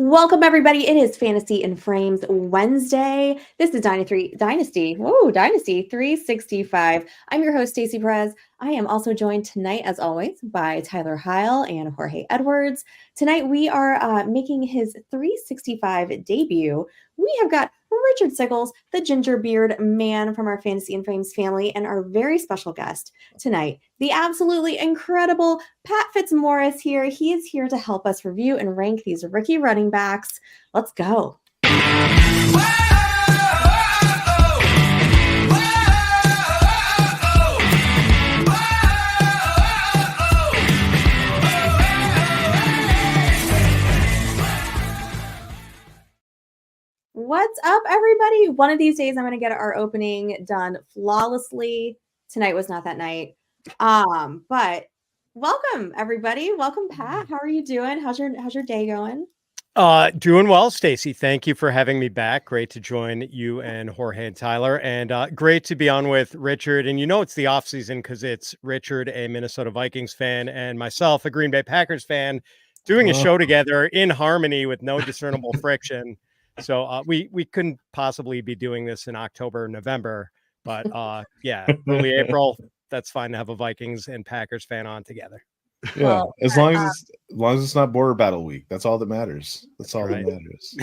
Welcome, everybody. It is Fantasy and Frames Wednesday. This is Dynasty 365. I'm your host, Stacey Perez. I am also joined tonight, as always, by Tyler Heil and Jorge Edwards. Tonight, we are making his 365 debut. We have got Richard Sickles, the ginger beard man from our Fantasy and Frames family, and our very special guest tonight, the absolutely incredible Pat Fitzmaurice here. He is here to help us review and rank these rookie running backs. Let's go. What's up, everybody? One of these days, I'm going to get our opening done flawlessly. Tonight was not that night. But welcome, everybody. Welcome, Pat. How are you doing? How's your day going? Doing well, Stacey. Thank you for having me back. Great to join you and Jorge and Tyler, and great to be on with Richard. And it's the off season because it's Richard, a Minnesota Vikings fan, and myself, a Green Bay Packers fan, doing a show together in harmony with no discernible friction. So we couldn't possibly be doing this in October or November, but early April, that's fine to have a Vikings and Packers fan on together. Yeah, well, as long as it's not border battle week, that's all that matters. That's all that matters.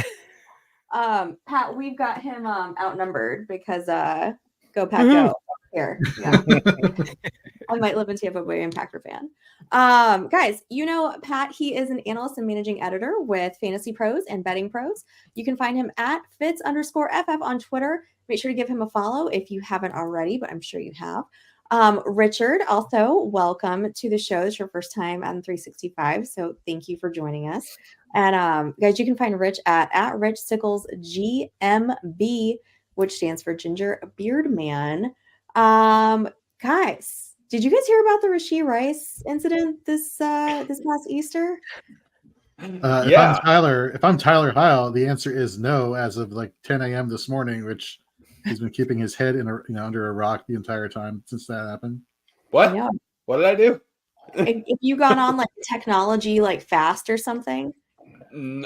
Pat, we've got him outnumbered because go Pat go here. Yeah. I might live in Tampa Bay and Packer fan. Guys, Pat, he is an analyst and managing editor with FantasyPros and Betting Pros. You can find him at Fitz_FF on Twitter. Make sure to give him a follow if you haven't already, but I'm sure you have. Richard, also welcome to the show. It's your first time on 365, so thank you for joining us. And guys, you can find Rich at Rich Sickles GMB, which stands for Ginger Beard Man. Guys, did you guys hear about the Rashee Rice incident this past Easter? If I'm Tyler Heil, the answer is no. As of like 10 a.m. this morning, which he's been keeping his head under a rock the entire time since that happened. What? What did I do? If you gone on like technology like fast or something?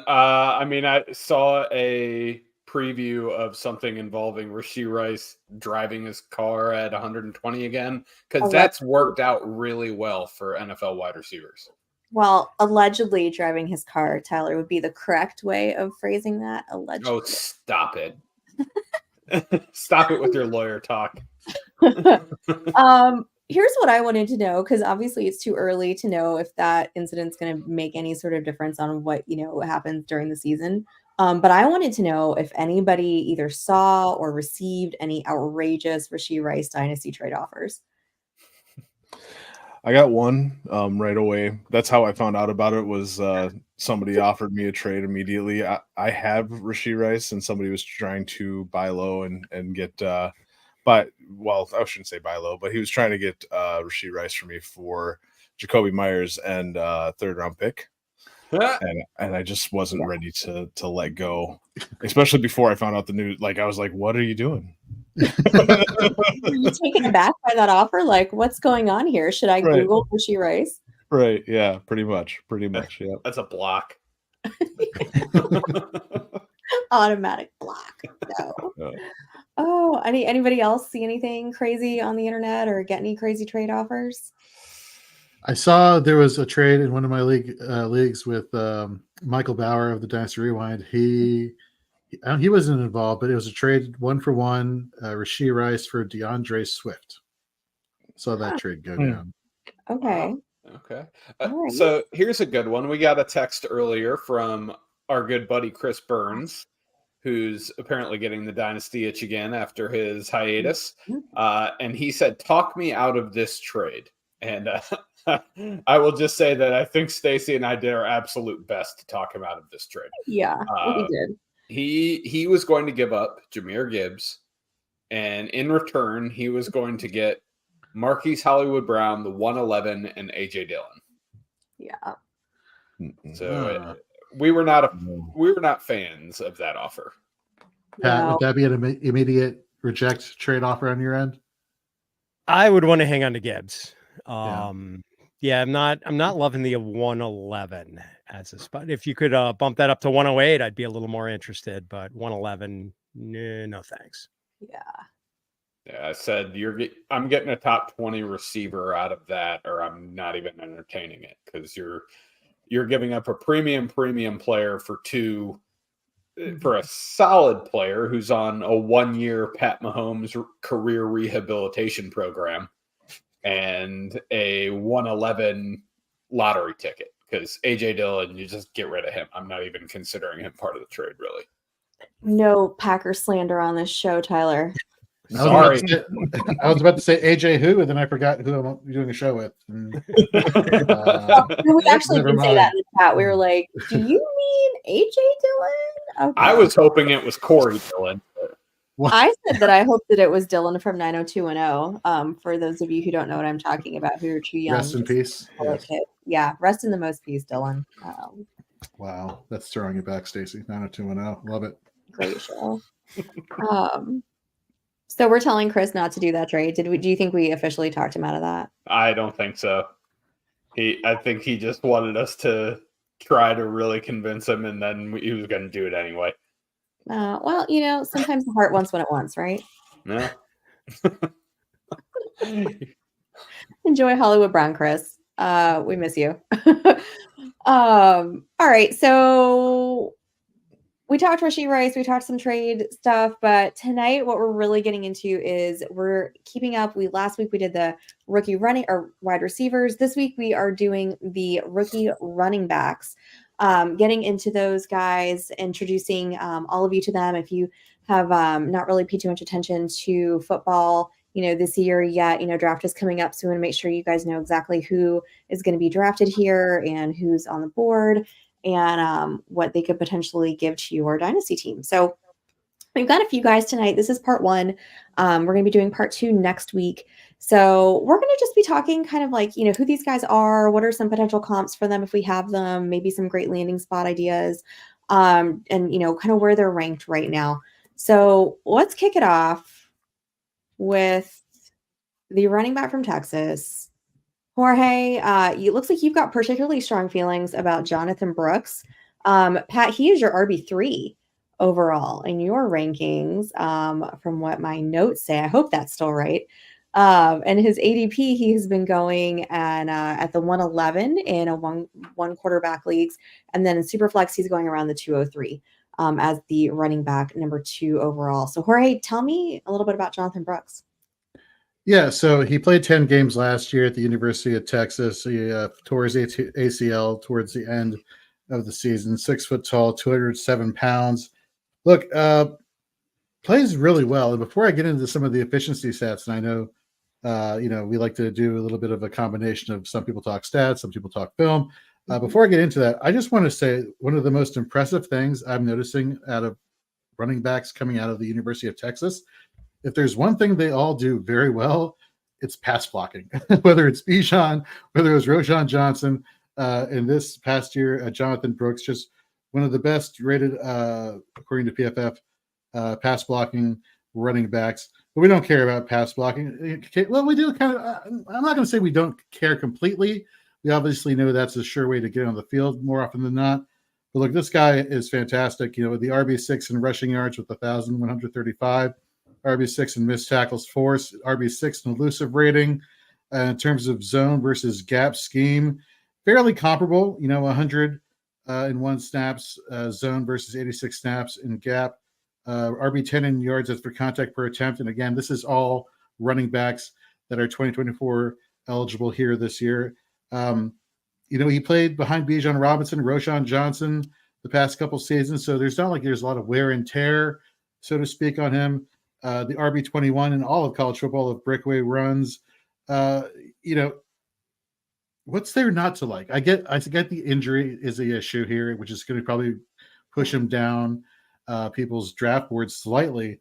I saw a preview of something involving Rashee Rice driving his car at 120 again, because that's worked out really well for NFL wide receivers. Well, allegedly driving his car, Tyler, would be the correct way of phrasing that. Allegedly. Oh, stop it. Stop it with your lawyer talk. Here's what I wanted to know, because obviously it's too early to know if that incident's going to make any sort of difference on what happens during the season. But I wanted to know if anybody either saw or received any outrageous Rashee Rice Dynasty trade offers. I got one right away. That's how I found out about it. Was somebody offered me a trade immediately. I have Rashee Rice, and somebody was trying to buy low and get I shouldn't say buy low, but he was trying to get Rashee Rice for me for Jacoby Myers and third round pick. And I just wasn't ready to let go, especially before I found out the news. Like, I was like, what are you doing? Were you taken aback by that offer? Like, what's going on here? Should I Google Rashee Rice? Right. Yeah, pretty much. Yeah. That's a block. Automatic block. No. Oh, anybody else see anything crazy on the internet or get any crazy trade offers? I saw there was a trade in one of my leagues with Michael Bauer of the Dynasty Rewind. He wasn't involved, but it was a trade 1-for-1, Rashee Rice for DeAndre Swift. Saw that trade go down. Okay. Okay. Right. So here's a good one. We got a text earlier from our good buddy Chris Burns, who's apparently getting the Dynasty itch again after his hiatus. And he said, talk me out of this trade. And I will just say that I think Stacey and I did our absolute best to talk him out of this trade. Yeah, we did. He was going to give up Jahmyr Gibbs, and in return, he was going to get Marquise Hollywood Brown, the 111, and AJ Dillon. Yeah. So we were not fans of that offer. Pat, would that be an immediate reject trade offer on your end? I would want to hang on to Gibbs. Yeah, I'm not loving the 111 as a spot. If you could bump that up to 108, I'd be a little more interested. But 111, no thanks. Yeah. Yeah, I said I'm getting a top 20 receiver out of that, or I'm not even entertaining it, because you're giving up a premium player for a solid player who's on a 1-year Pat Mahomes career rehabilitation program and a 111 lottery ticket. Because AJ Dillon, you just get rid of him. I'm not even considering him part of the trade, really. No Packer slander on this show, Tyler. Sorry. I was about to say AJ who, and then I forgot who I'm doing a show with. No, we actually never did say that mind. in the chat. We were like, "Do you mean AJ Dillon?" Okay. I was hoping it was Corey Dillon. I said that I hoped that it was Dylan from 90210. For those of you who don't know what I'm talking about, who are too young. Rest in peace. Yes. Yeah, rest in the most peace, Dylan. Wow, that's throwing it back, Stacy. 90210. Love it. Great show. So we're telling Chris not to do that trade. Do you think we officially talked him out of that? I don't think so. I think he just wanted us to try to really convince him, and then he was going to do it anyway. Well, sometimes the heart wants what it wants, right? Yeah. Enjoy Hollywood Brown, Chris. We miss you. All right. So we talked Rashee Rice, we talked some trade stuff, but tonight what we're really getting into is we're keeping up. Last week we did the rookie running or wide receivers. This week we are doing the rookie running backs. Getting into those guys, introducing all of you to them. If you have not really paid too much attention to football, this year yet, draft is coming up. So we want to make sure you guys know exactly who is going to be drafted here and who's on the board and what they could potentially give to your dynasty team. So we've got a few guys tonight. This is part 1. We're going to be doing part 2 next week. So we're going to just be talking kind of like, who these guys are, what are some potential comps for them if we have them, maybe some great landing spot ideas, and, kind of where they're ranked right now. So let's kick it off with the running back from Texas. Jorge, it looks like you've got particularly strong feelings about Jonathan Brooks. Pat, he is your RB3 overall in your rankings, from what my notes say. I hope that's still right. And his ADP, he has been going at the 111 in a one quarterback leagues. And then in Superflex, he's going around the 203 as the running back number 2 overall. So Jorge, tell me a little bit about Jonathan Brooks. Yeah, so he played 10 games last year at the University of Texas. He tore his ACL towards the end of the season. 6 foot tall, 207 pounds. Look, plays really well. And before I get into some of the efficiency stats, and I know, we like to do a little bit of a combination of some people talk stats, some people talk film. Before I get into that, I just want to say one of the most impressive things I'm noticing out of running backs coming out of the University of Texas, if there's one thing they all do very well, it's pass blocking. Whether it's Bijan, whether it was Roshan Johnson, in this past year, Jonathan Brooks, just one of the best rated, according to PFF, pass blocking running backs. But we don't care about pass blocking. Well, we do kind of. I'm not going to say we don't care completely. We obviously know that's a sure way to get on the field more often than not. But look, this guy is fantastic. The RB6 in rushing yards with 1,135. RB6 in missed tackles force, RB6 in elusive rating. In terms of zone versus gap scheme, fairly comparable. 100 in 1 snaps zone versus 86 snaps in gap. RB10 in yards for contact per attempt. And again, this is all running backs that are 2024 eligible here this year. He played behind Bijan Robinson, Roshan Johnson the past couple seasons. So there's not like there's a lot of wear and tear, so to speak, on him. The RB21 in all of college football of breakaway runs. What's there not to like? I get the injury is the issue here, which is going to probably push him down people's draft boards slightly.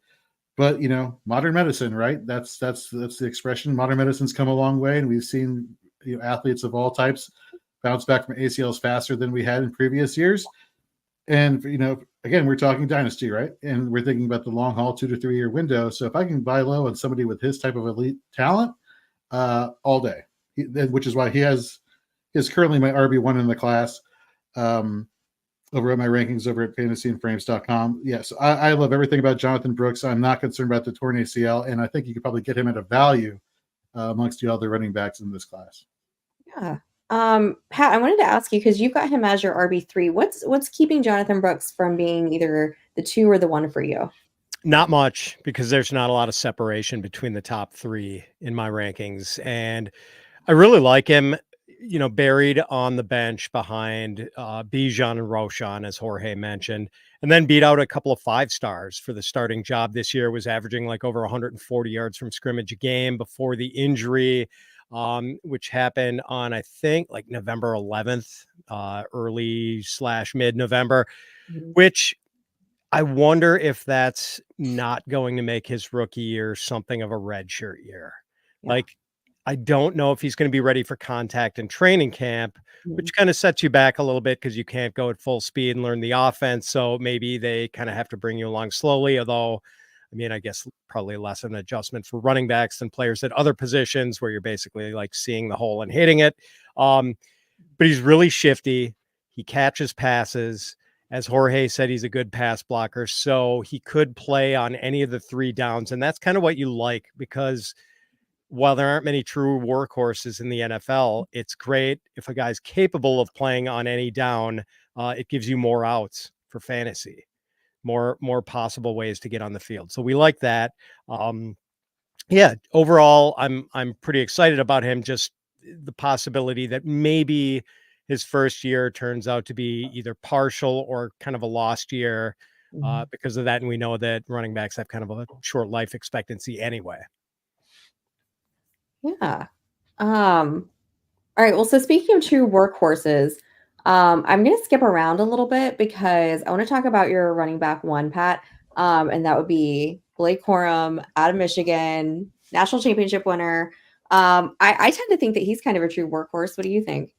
But modern medicine, right? That's the expression. Modern medicine's come a long way, and we've seen athletes of all types bounce back from ACLs faster than we had in previous years. And again, we're talking dynasty, right? And we're thinking about the long haul 2 to 3 year window. So if I can buy low on somebody with his type of elite talent, all day, which is why he has is currently my RB1 in the class. Over at my rankings over at fantasyandframes.com. Yes, I love everything about Jonathan Brooks. I'm not concerned about the torn ACL, and I think you could probably get him at a value amongst the other running backs in this class. Yeah. Pat, I wanted to ask you, because you've got him as your RB3. What's keeping Jonathan Brooks from being either the 2 or the 1 for you? Not much, because there's not a lot of separation between the top 3 in my rankings. And I really like him, buried on the bench behind Bijan and Roshan, as Jorge mentioned, and then beat out a couple of 5-stars for the starting job this year, was averaging like over 140 yards from scrimmage a game before the injury, which happened on, I think, like November 11th, early/mid-November, which I wonder if that's not going to make his rookie year something of a redshirt year. Yeah. Like, I don't know if he's going to be ready for contact in training camp, which kind of sets you back a little bit because you can't go at full speed and learn the offense. So maybe they kind of have to bring you along slowly. Although, I mean, I guess probably less of an adjustment for running backs than players at other positions where you're basically like seeing the hole and hitting it. But he's really shifty. He catches passes. As Jorge said, he's a good pass blocker. So he could play on any of the 3 downs. And that's kind of what you like, because while there aren't many true workhorses in the NFL, it's great if a guy's capable of playing on any down. It gives you more outs for fantasy, more possible ways to get on the field. So we like that. Overall, I'm pretty excited about him. Just the possibility that maybe his first year turns out to be either partial or kind of a lost year because of that. And we know that running backs have kind of a short life expectancy anyway. Yeah. All right. Well, so speaking of true workhorses, I'm going to skip around a little bit because I want to talk about your running back 1, Pat. And that would be Blake Corum out of Michigan, national championship winner. I tend to think that he's kind of a true workhorse. What do you think?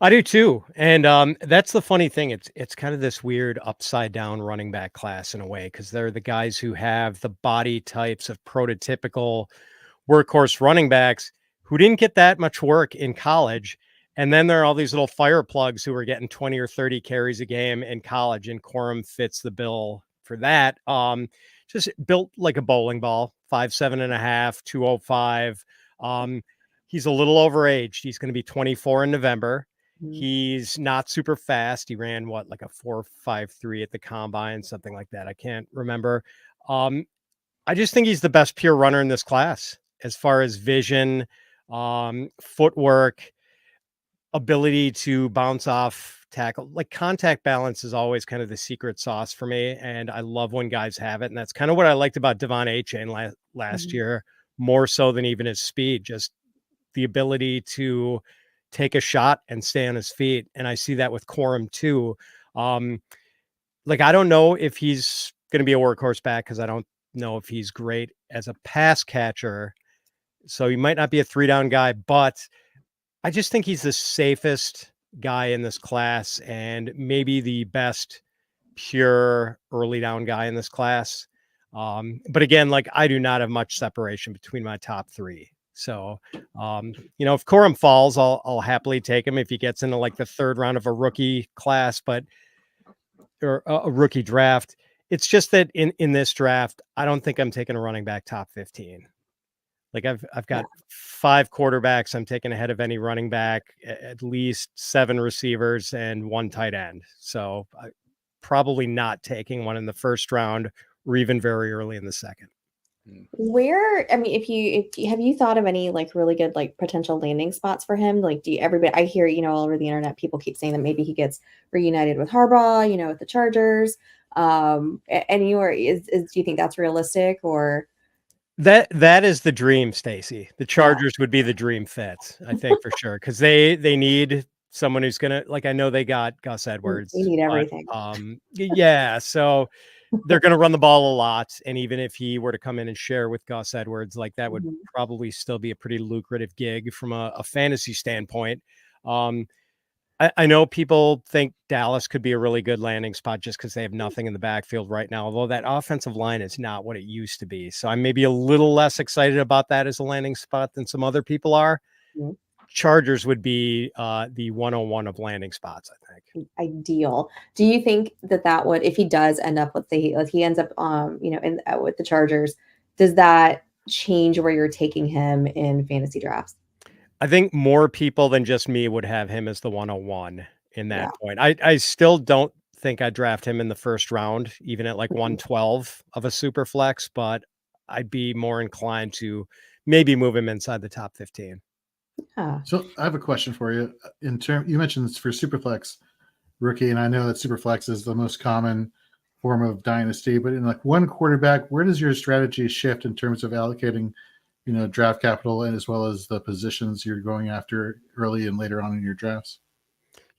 I do too. And that's the funny thing. It's kind of this weird upside down running back class in a way, because they're the guys who have the body types of prototypical workhorse running backs who didn't get that much work in college. And then there are all these little fire plugs who are getting 20 or 30 carries a game in college, and Corum fits the bill for that. Just built like a bowling ball, 5'7.5", 205. He's a little overaged. He's going to be 24 in November. He's not super fast. He ran like a 4.53 at the combine, something like that. I can't remember. I just think he's the best pure runner in this class as far as vision, footwork, ability to bounce off tackle. Like, contact balance is always kind of the secret sauce for me. And I love when guys have it. And that's kind of what I liked about Devon Achane last year, more so than even his speed, just the ability to take a shot and stay on his feet. And I see that with Corum too. Like, I don't know if he's going to be a workhorse back, because I don't know if he's great as a pass catcher. So he might not be a 3-down guy, but I just think he's the safest guy in this class and maybe the best pure early down guy in this class. But again, like, I do not have much separation between my top 3. So, if Corum falls, I'll happily take him if he gets into like the 3rd round of a rookie class, or a rookie draft. It's just that in this draft, I don't think I'm taking a running back top 15. Like, I've got 5 quarterbacks I'm taking ahead of any running back, at least 7 receivers and 1 tight end. So probably not taking one in the 1st round or even very early in the 2nd. Where, I mean, if you have you thought of any like really good like potential landing spots for him? Like, everybody, I hear, all over the internet, people keep saying that maybe he gets reunited with Harbaugh, with the Chargers. Do you think that's realistic, or? That is the dream, Stacy. The Chargers would be the dream fit, I think, for sure, because they need someone who's gonna, like, I know they got Gus Edwards. They need everything. So they're gonna run the ball a lot, and even if he were to come in and share with Gus Edwards, like, that would probably still be a pretty lucrative gig from a fantasy standpoint. I know people think Dallas could be a really good landing spot just because they have nothing in the backfield right now, although that offensive line is not what it used to be. So I'm maybe a little less excited about that as a landing spot than some other people are. Chargers would be the 101 of landing spots, I think. Ideal. Do you think that would, if he does end up with he ends up with the Chargers, does that change where you're taking him in fantasy drafts? I think more people than just me would have him as the 101 in that point. I still don't think I'd draft him in the first round, even at like 112 of a super flex, but I'd be more inclined to maybe move him inside the top 15. So I have a question for you. You mentioned this for Superflex rookie, and I know that Superflex is the most common form of dynasty, but in like one quarterback, where does your strategy shift in terms of allocating, draft capital, and as well as the positions you're going after early and later on in your drafts?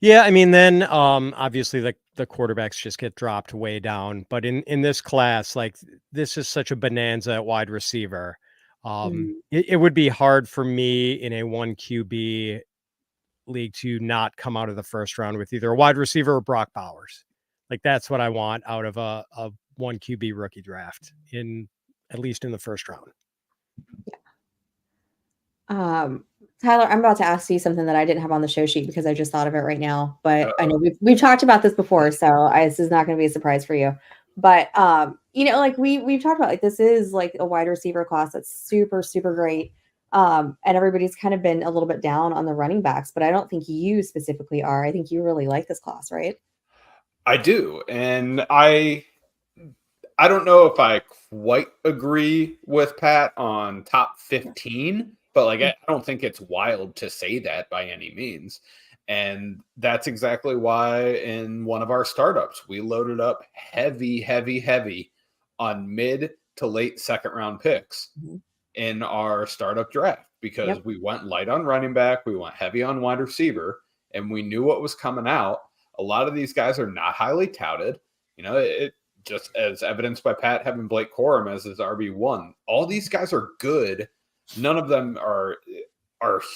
Yeah, I mean, then obviously the quarterbacks just get dropped way down. But in this class, like this is such a bonanza at wide receiver. It would be hard for me in a 1 QB league to not come out of the first round with either a wide receiver or Brock Bowers. Like that's what I want out of a 1 QB rookie draft, at least in the first round. Yeah. Tyler, I'm about to ask you something that I didn't have on the show sheet because I just thought of it right now. But I know we've talked about this before, so this is not going to be a surprise for you. But like we've talked about, like this is like a wide receiver class that's super, super great. And everybody's kind of been a little bit down on the running backs, but I don't think you specifically are. I think you really like this class, right? I do, and I don't know if I quite agree with Pat on top 15. But like, I don't think it's wild to say that by any means. And that's exactly why in one of our startups, we loaded up heavy on mid to late second round picks in our startup draft because we went light on running back. We went heavy on wide receiver and we knew what was coming out. A lot of these guys are not highly touted. It just as evidenced by Pat having Blake Corum as his RB1. All these guys are good. None of them are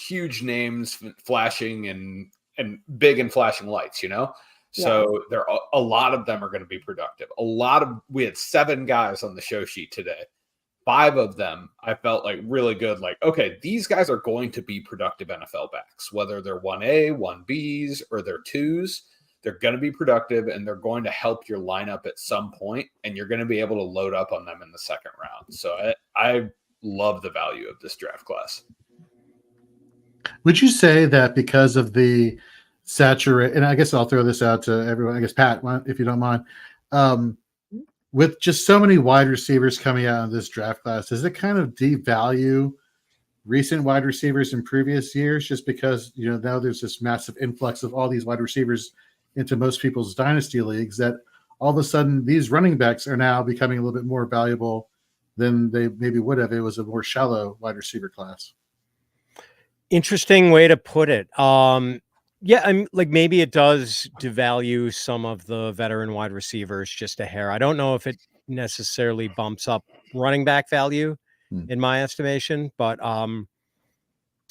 huge names flashing and big and flashing lights, So there are a lot of them are going to be productive. We had 7 guys on the show sheet today. 5 of them I felt like really good. Like, okay, these guys are going to be productive NFL backs, whether they're 1A, 1Bs, or they're 2s. They're going to be productive and they're going to help your lineup at some point, and you're going to be able to load up on them in the second round. So I love the value of this draft class. Would you say that because of the and I guess I'll throw this out to everyone, I guess Pat, if you don't mind, with just so many wide receivers coming out in this draft class, does it kind of devalue recent wide receivers in previous years just because, now there's this massive influx of all these wide receivers into most people's dynasty leagues that all of a sudden these running backs are now becoming a little bit more valuable than they maybe would have. It was a more shallow wide receiver class. Interesting way to put it. Yeah, I'm like maybe it does devalue some of the veteran wide receivers just a hair. I don't know if it necessarily bumps up running back value in my estimation, but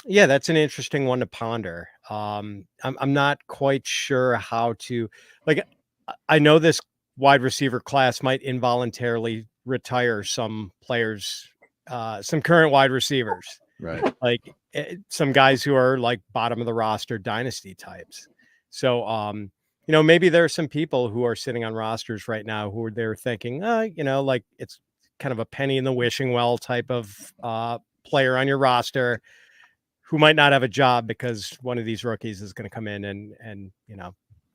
yeah, that's an interesting one to ponder. I'm not quite sure how to I know this wide receiver class might involuntarily retire some players, some current wide receivers, right? Like some guys who are like bottom of the roster dynasty types. So, maybe there are some people who are sitting on rosters right now who they're thinking, like it's kind of a penny in the wishing well type of player on your roster who might not have a job because one of these rookies is going to come in and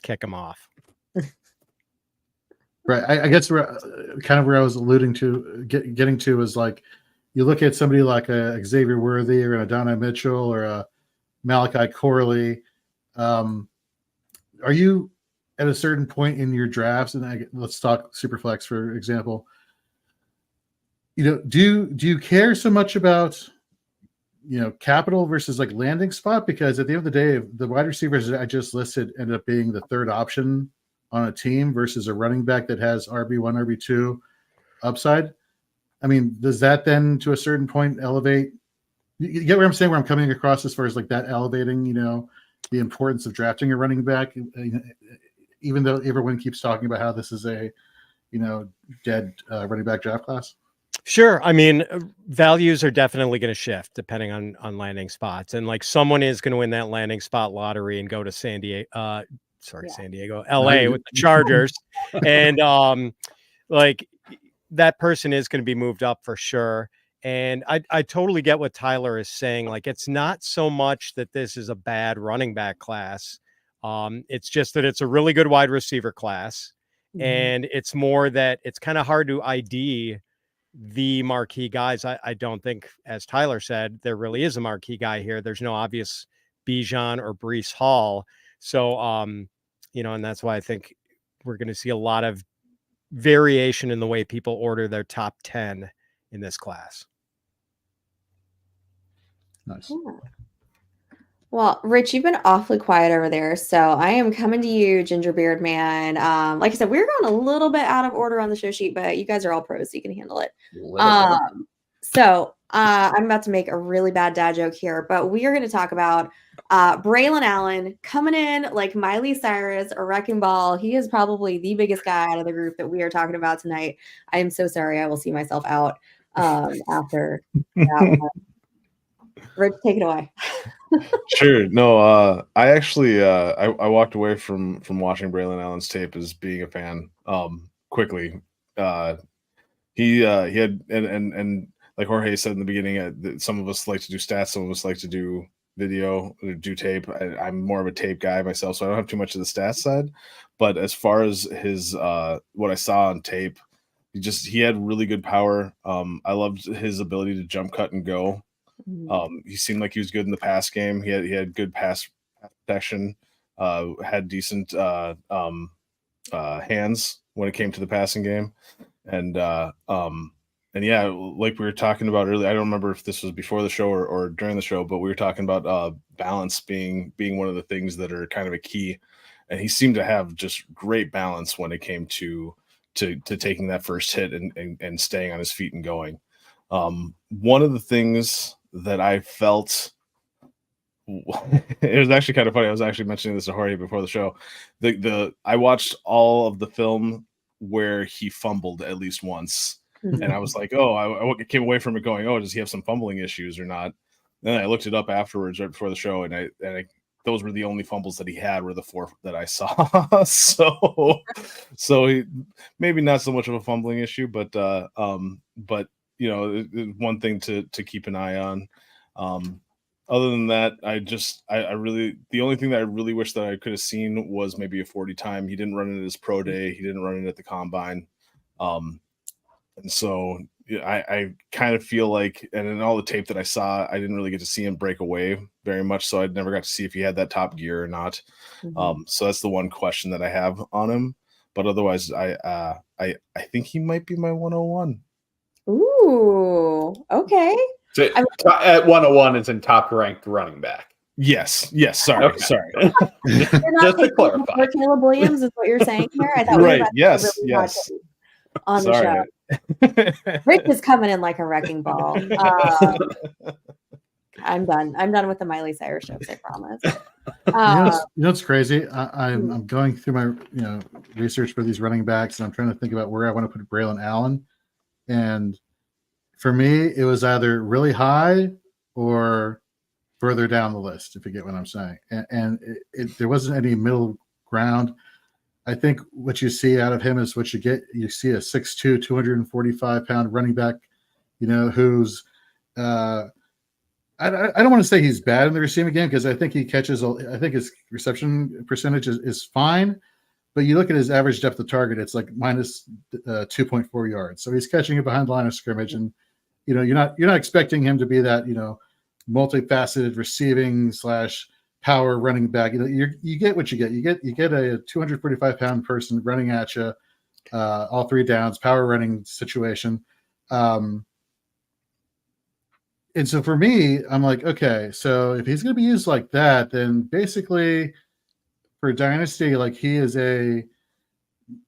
kick them off. Right. I guess kind of where I was alluding to getting to is like, you look at somebody like a Xavier Worthy or a Donna Mitchell or a Malachi Corley. Are you at a certain point in your drafts, and let's talk Superflex, for example, do you care so much about, capital versus like landing spot? Because at the end of the day, the wide receivers that I just listed end up being the third option on a team versus a running back that has RB1, RB2 upside. I mean, does that then to a certain point elevate? You get what I'm saying, where I'm coming across as far as like that elevating, the importance of drafting a running back, even though everyone keeps talking about how this is a, dead running back draft class? Sure. I mean, values are definitely going to shift depending on landing spots, and like someone is going to win that landing spot lottery and go to San Diego. Yeah. San Diego, LA with the Chargers, and like that person is going to be moved up for sure. And I totally get what Tyler is saying. Like, it's not so much that this is a bad running back class. It's just that it's a really good wide receiver class. Mhm. And it's more that it's kind of hard to ID the marquee guys. I don't think, as Tyler said, there really is a marquee guy here. There's no obvious Bijan or Brees Hall. So, and that's why I think we're going to see a lot of variation in the way people order their top 10 in this class. Nice. Yeah. Well, Rich, you've been awfully quiet over there, so I am coming to you, Gingerbeard Man. Like I said, we're going a little bit out of order on the show sheet, but you guys are all pros, so you can handle it. I'm about to make a really bad dad joke here, but we are going to talk about Braylon Allen coming in like Miley Cyrus or Wrecking Ball. He is probably the biggest guy out of the group that we are talking about tonight. I am so sorry. I will see myself out after that one. Rich, take it away. Sure. No, I actually I walked away from watching Braylon Allen's tape as being a fan quickly. He had and like Jorge said in the beginning, some of us like to do stats, some of us like to do video, do tape. I'm more of a tape guy myself, so I don't have too much of the stats side. But as far as his what I saw on tape, he had really good power. I loved his ability to jump cut and go. He seemed like he was good in the pass game. He had good pass protection, had decent hands when it came to the passing game. And yeah, like we were talking about earlier, I don't remember if this was before the show or during the show, but we were talking about balance being one of the things that are kind of a key. And he seemed to have just great balance when it came to taking that first hit and staying on his feet and going. One of the things that I felt, it was actually kind of funny. I was actually mentioning this to Jorge before the show. I watched all of the film where he fumbled at least once, and I was like, oh, I came away from it going, oh, does he have some fumbling issues or not? Then I looked it up afterwards, right before the show, and I those were the only fumbles that he had were the 4 that I saw. so he, maybe not so much of a fumbling issue, but one thing to keep an eye on. Other than that, I really, the only thing that I really wish that I could have seen was maybe a 40 time. He didn't run it at his pro day. He didn't run it at the combine. And so I kind of feel like, and in all the tape that I saw, I didn't really get to see him break away very much. So I never got to see if he had that top gear or not. So that's the one question that I have on him. But otherwise, I think he might be my 101. Ooh, okay. So at 101 is in top ranked running back. Yes. Sorry. Just to clarify. Caleb Williams is what you're saying here. I thought right. We were yes. on the show. Rick is coming in like a wrecking ball. I'm done with the Miley Cyrus jokes, I promise. You know what's crazy? I'm going through my research for these running backs, and I'm trying to think about where I want to put Braylon Allen. And for me, it was either really high or further down the list, if you get what I'm saying. And there wasn't any middle ground. I think what you see out of him is what you get. You see a 6'2", 245-pound running back, who's I don't want to say he's bad in the receiving game, because I think he catches. I think his reception percentage is fine, but you look at his average depth of target, it's like minus 2.4 yards. So he's catching it behind the line of scrimmage, and you're not expecting him to be that multifaceted receiving / power running back. You get what you get. You get a 245-pound person running at you, all 3 downs, power running situation. And so for me, I'm like, okay, so if he's going to be used like that, then basically for Dynasty, like, he is a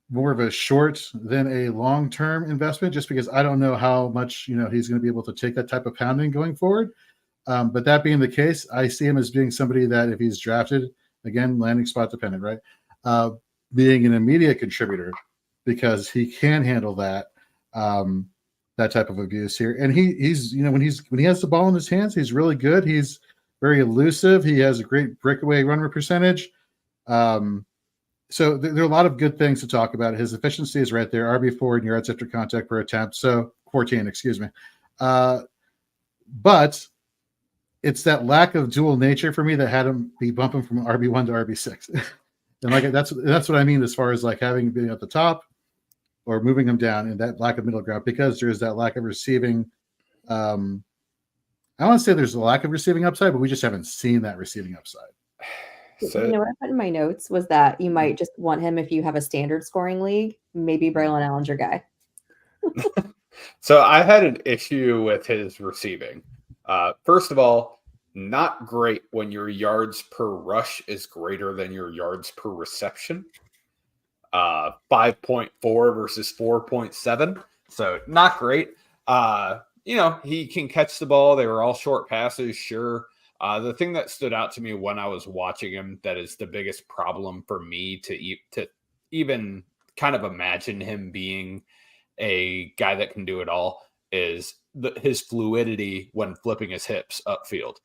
more of a short than a long-term investment, just because I don't know how much, he's going to be able to take that type of pounding going forward. But that being the case, I see him as being somebody that if he's drafted, again, landing spot dependent, right? Being an immediate contributor, because he can handle that that type of abuse here. And he's when he has the ball in his hands, he's really good. He's very elusive. He has a great breakaway runner percentage. So there are a lot of good things to talk about. His efficiency is right there, RB4 in yards after contact per attempt. So 14, excuse me. But it's that lack of dual nature for me that had him be bumping from RB1 to RB6. And that's what I mean as far as like having being at the top or moving him down, and that lack of middle ground, because there's that lack of receiving. I don't want to say there's a lack of receiving upside, but we just haven't seen that receiving upside. So, what I put in my notes was that you might just want him if you have a standard scoring league. Maybe Braylon Allen's your guy. So I had an issue with his receiving. First of all, not great when your yards per rush is greater than your yards per reception. 5.4 versus 4.7. So not great. He can catch the ball. They were all short passes, sure. The thing that stood out to me when I was watching him that is the biggest problem for me to even kind of imagine him being a guy that can do it all is his fluidity when flipping his hips upfield.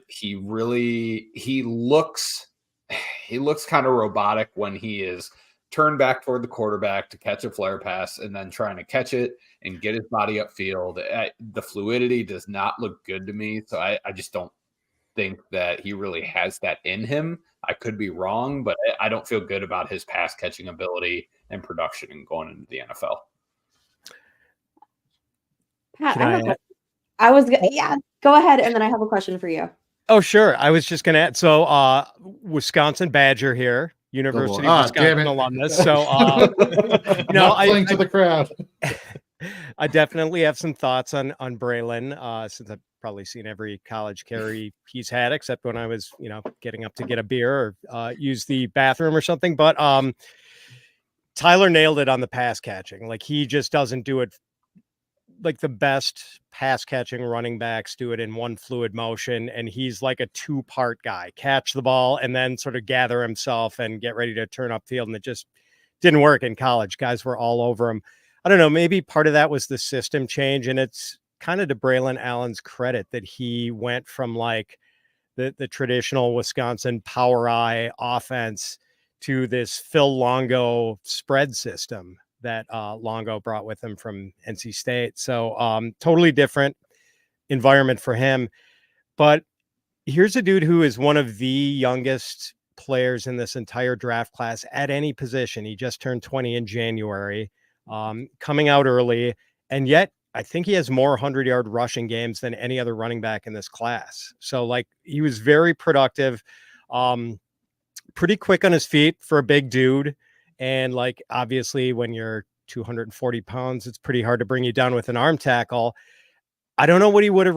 He looks kind of robotic when he is turned back toward the quarterback to catch a flare pass and then trying to catch it and get his body upfield. The fluidity does not look good to me. So I just don't think that he really has that in him. I could be wrong, but I don't feel good about his pass catching ability and production and going into the NFL. Pat, go ahead, and then I have a question for you. Oh, sure. I was just going to add. So, Wisconsin Badger here, University of Wisconsin alumnus. So, playing to the crowd. I definitely have some thoughts on Braylon, since I've probably seen every college carry he's had, except when I was, getting up to get a beer or use the bathroom or something. But Tyler nailed it on the pass catching. Like, he just doesn't do it like the best pass catching running backs do it in one fluid motion. And he's like a 2-part guy, catch the ball and then sort of gather himself and get ready to turn upfield. And it just didn't work in college. Guys were all over him. I don't know. Maybe part of that was the system change. And it's kind of to Braylon Allen's credit that he went from like the traditional Wisconsin power eye offense to this Phil Longo spread system that Longo brought with him from NC State. So totally different environment for him. But here's a dude who is one of the youngest players in this entire draft class at any position. He just turned 20 in January, coming out early. And yet I think he has more 100-yard rushing games than any other running back in this class. So like he was very productive, pretty quick on his feet for a big dude. And like, obviously when you're 240 pounds, it's pretty hard to bring you down with an arm tackle. I don't know what he would have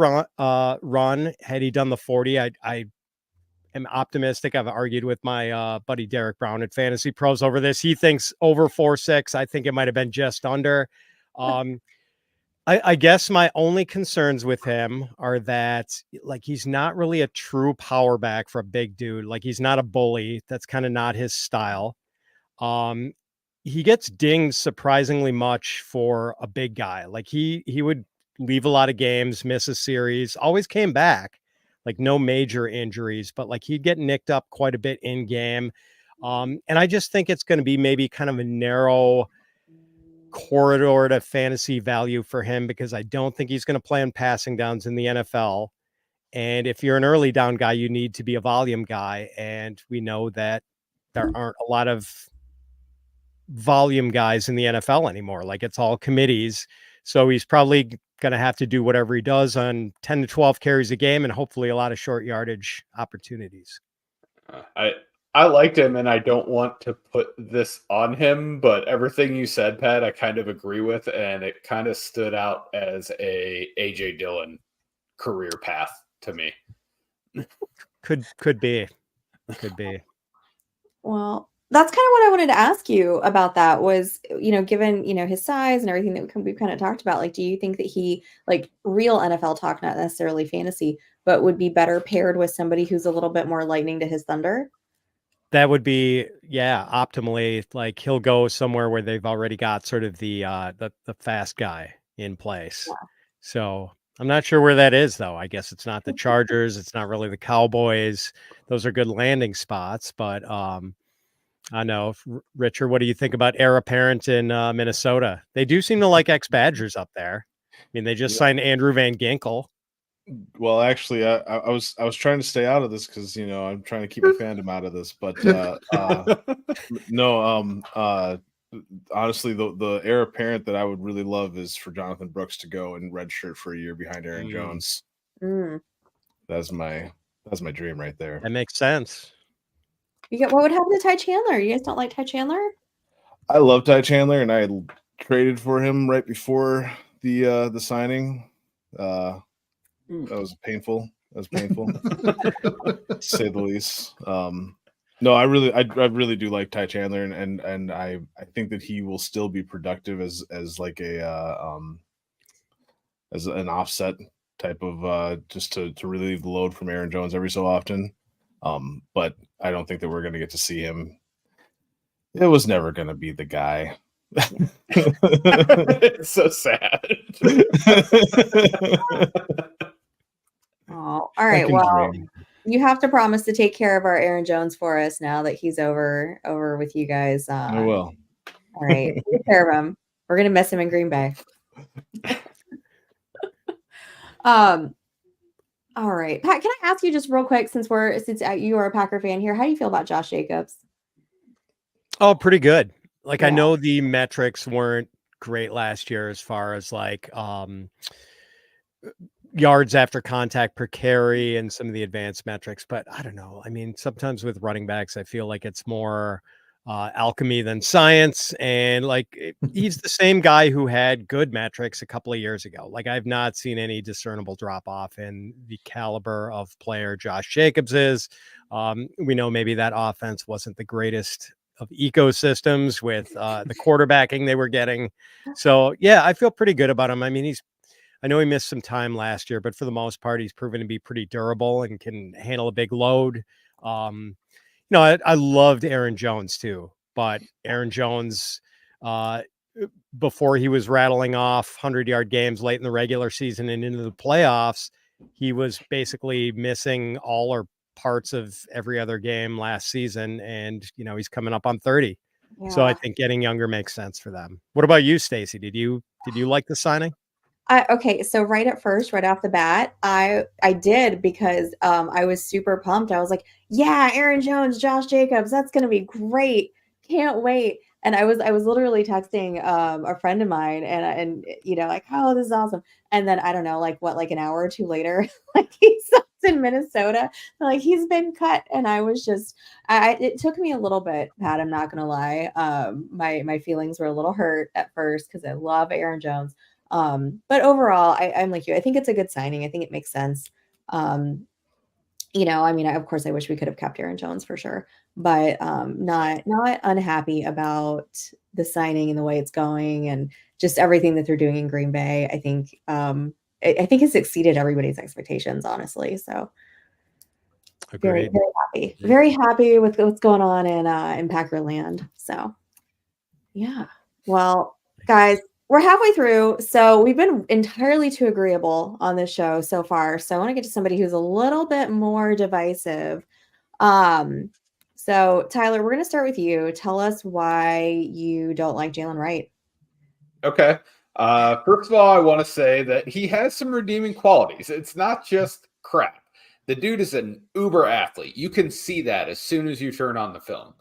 run had he done the 40. I am optimistic. I've argued with my buddy Derek Brown at FantasyPros over this. He thinks over 4.6. I think it might've been just under. I guess my only concerns with him are that like, he's not really a true power back for a big dude. Like he's not a bully. That's kind of not his style. He gets dinged surprisingly much for a big guy. Like he would leave a lot of games, miss a series, always came back, like no major injuries, but like he'd get nicked up quite a bit in game. And I just think it's going to be maybe kind of a narrow corridor to fantasy value for him, because I don't think he's going to play on passing downs in the NFL. And if you're an early down guy, you need to be a volume guy. And we know that there aren't a lot of volume guys in the NFL anymore. Like it's all committees. So he's probably going to have to do whatever he does on 10 to 12 carries a game and hopefully a lot of short yardage opportunities. I liked him and I don't want to put this on him, but everything you said, Pat, I kind of agree with. And it kind of stood out as a AJ Dillon career path to me. Could be. Well, that's kind of what I wanted to ask you about. That was, given, his size and everything that we've kind of talked about, like, do you think that he, like real NFL talk, not necessarily fantasy, but would be better paired with somebody who's a little bit more lightning to his thunder? That would be, optimally. Like he'll go somewhere where they've already got sort of the fast guy. in place. Yeah. So I'm not sure where that is, though. I guess it's not the Chargers. It's not really the Cowboys. Those are good landing spots, but I know. Richard, what do you think about heir apparent in Minnesota? They do seem to like ex-Badgers up there. I mean, they just signed Andrew Van Ginkel. Well, actually, I was trying to stay out of this because I'm trying to keep my fandom out of this. But no, honestly, the heir apparent that I would really love is for Jonathan Brooks to go and redshirt for a year behind Aaron Jones. That's my dream right there. That makes sense. What would happen to Ty Chandler? You guys don't like Ty Chandler? I love Ty Chandler, and I traded for him right before the signing. That was painful. To say the least. No, I really do like Ty Chandler, and I think that he will still be productive as like as an offset type of just to relieve the load from Aaron Jones every so often. But I don't think that we're going to get to see him. It was never going to be the guy. It's so sad. Oh, all right. Well, you have to promise to take care of our Aaron Jones for us now that he's over with you guys. I will. All right. Take care of him. We're going to miss him in Green Bay. All right. Pat, can I ask you just real quick, since you are a Packer fan here, how do you feel about Josh Jacobs? Oh, pretty good. Like, I know the metrics weren't great last year as far as like yards after contact per carry and some of the advanced metrics, but I don't know. I mean, sometimes with running backs, I feel like it's more alchemy than science. And like, he's the same guy who had good metrics a couple of years ago. Like, I've not seen any discernible drop off in the caliber of player Josh Jacobs is. We know maybe that offense wasn't the greatest of ecosystems with the quarterbacking they were getting. So yeah, I feel pretty good about him. I mean, I know he missed some time last year, but for the most part, he's proven to be pretty durable and can handle a big load. I loved Aaron Jones too, but Aaron Jones, before he was rattling off 100-yard games late in the regular season and into the playoffs, he was basically missing all or parts of every other game last season. And, he's coming up on 30. Yeah. So I think getting younger makes sense for them. What about you, Stacy? Did you like the signing? Okay, so right off the bat, I did, because I was super pumped. I was like, yeah, Aaron Jones, Josh Jacobs, that's gonna be great. Can't wait. And I was literally texting a friend of mine and like, oh, this is awesome. And then I don't know, like an hour or two later, like he's in Minnesota, like he's been cut. And I was just it took me a little bit, Pat, I'm not gonna lie. My feelings were a little hurt at first because I love Aaron Jones. But overall, I'm like you. I think it's a good signing. I think it makes sense. I mean, of course, I wish we could have kept Aaron Jones for sure, but not unhappy about the signing and the way it's going and just everything that they're doing in Green Bay. I think it's exceeded everybody's expectations, honestly. So very, very happy, very happy with what's going on in Packer land. So yeah, well, guys, we're halfway through, so we've been entirely too agreeable on this show so far. So I want to get to somebody who's a little bit more divisive. So Tyler, we're going to start with you. Tell us why you don't like Jalen Wright. Okay. First of all, I want to say that he has some redeeming qualities. It's not just crap. The dude is an uber athlete. You can see that as soon as you turn on the film.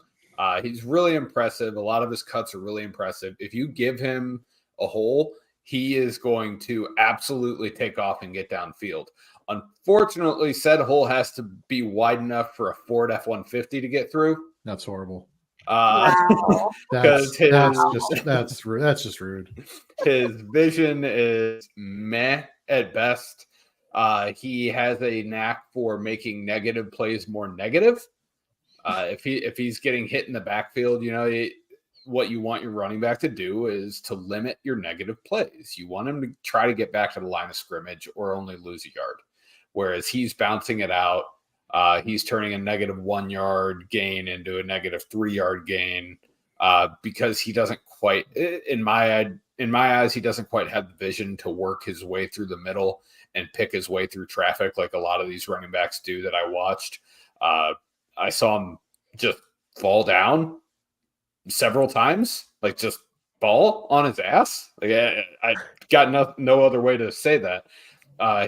He's really impressive. A lot of his cuts are really impressive. If you give him a hole, he is going to absolutely take off and get downfield. Unfortunately, said hole has to be wide enough for a Ford F-150 to get through. That's horrible. Wow. That's just rude. His vision is meh at best. He has a knack for making negative plays more negative. If he's getting hit in the backfield, what you want your running back to do is to limit your negative plays. You want him to try to get back to the line of scrimmage or only lose a yard. Whereas he's bouncing it out. He's turning a -1 yard gain into a -3 yard gain. because he doesn't quite, in my eyes, he doesn't quite have the vision to work his way through the middle and pick his way through traffic like a lot of these running backs do that I watched. I saw him just fall down several times, like just fall on his ass. Like I got no other way to say that.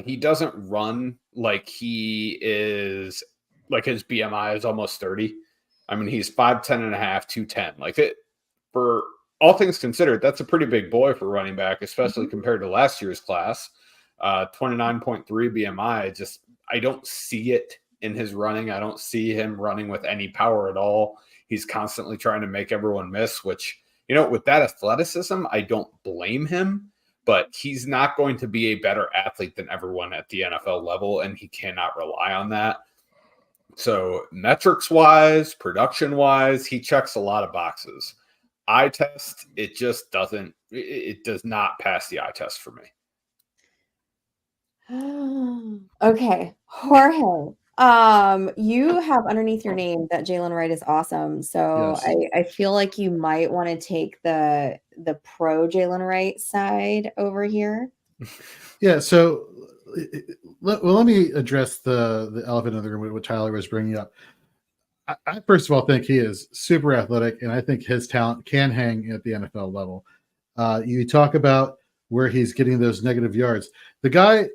He doesn't run like he is, like his BMI is almost 30. I mean, he's 5'10 and a half, 210. Like it, for all things considered, that's a pretty big boy for running back, especially compared to last year's class. 29.3 BMI. I don't see it in his running. I don't see him running with any power at all. He's constantly trying to make everyone miss, which, with that athleticism, I don't blame him, but he's not going to be a better athlete than everyone at the NFL level, and he cannot rely on that. So metrics wise, production wise, he checks a lot of boxes. Eye test, it does not pass the eye test for me. Okay, Jorge. You have underneath your name that Jalen Wright is awesome. So Yes. I feel like you might want to take the pro Jalen Wright side over here. Yeah. So, let me address the elephant in the room, what Tyler was bringing up. I first of all think he is super athletic, and I think his talent can hang at the NFL level. You talk about where he's getting those negative yards. The guy,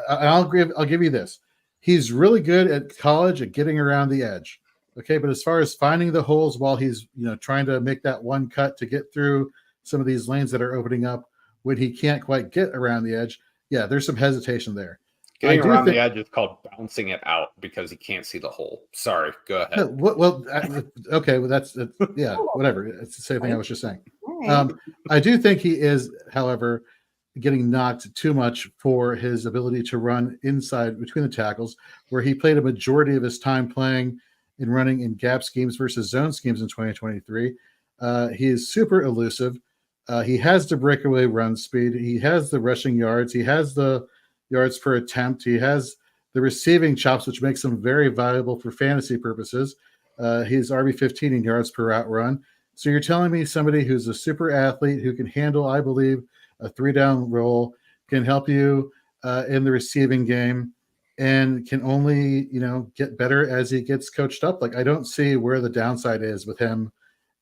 I'll give you this. He's really good at college at getting around the edge. Okay, but as far as finding the holes while he's trying to make that one cut to get through some of these lanes that are opening up when he can't quite get around the edge, yeah, there's some hesitation there. Getting around the edge is called bouncing it out because he can't see the hole. Sorry, go ahead. Okay, well that's yeah, whatever. It's the same thing I was just saying. Right. I do think he is, however, getting knocked too much for his ability to run inside between the tackles, where he played a majority of his time playing and running in gap schemes versus zone schemes in 2023. He is super elusive. He has the breakaway run speed. He has the rushing yards. He has the yards per attempt. He has the receiving chops, which makes him very valuable for fantasy purposes. He's RB15 in yards per route run. So you're telling me somebody who's a super athlete who can handle, I believe, a 3-down role, can help you in the receiving game, and can only get better as he gets coached up. Like, I don't see where the downside is with him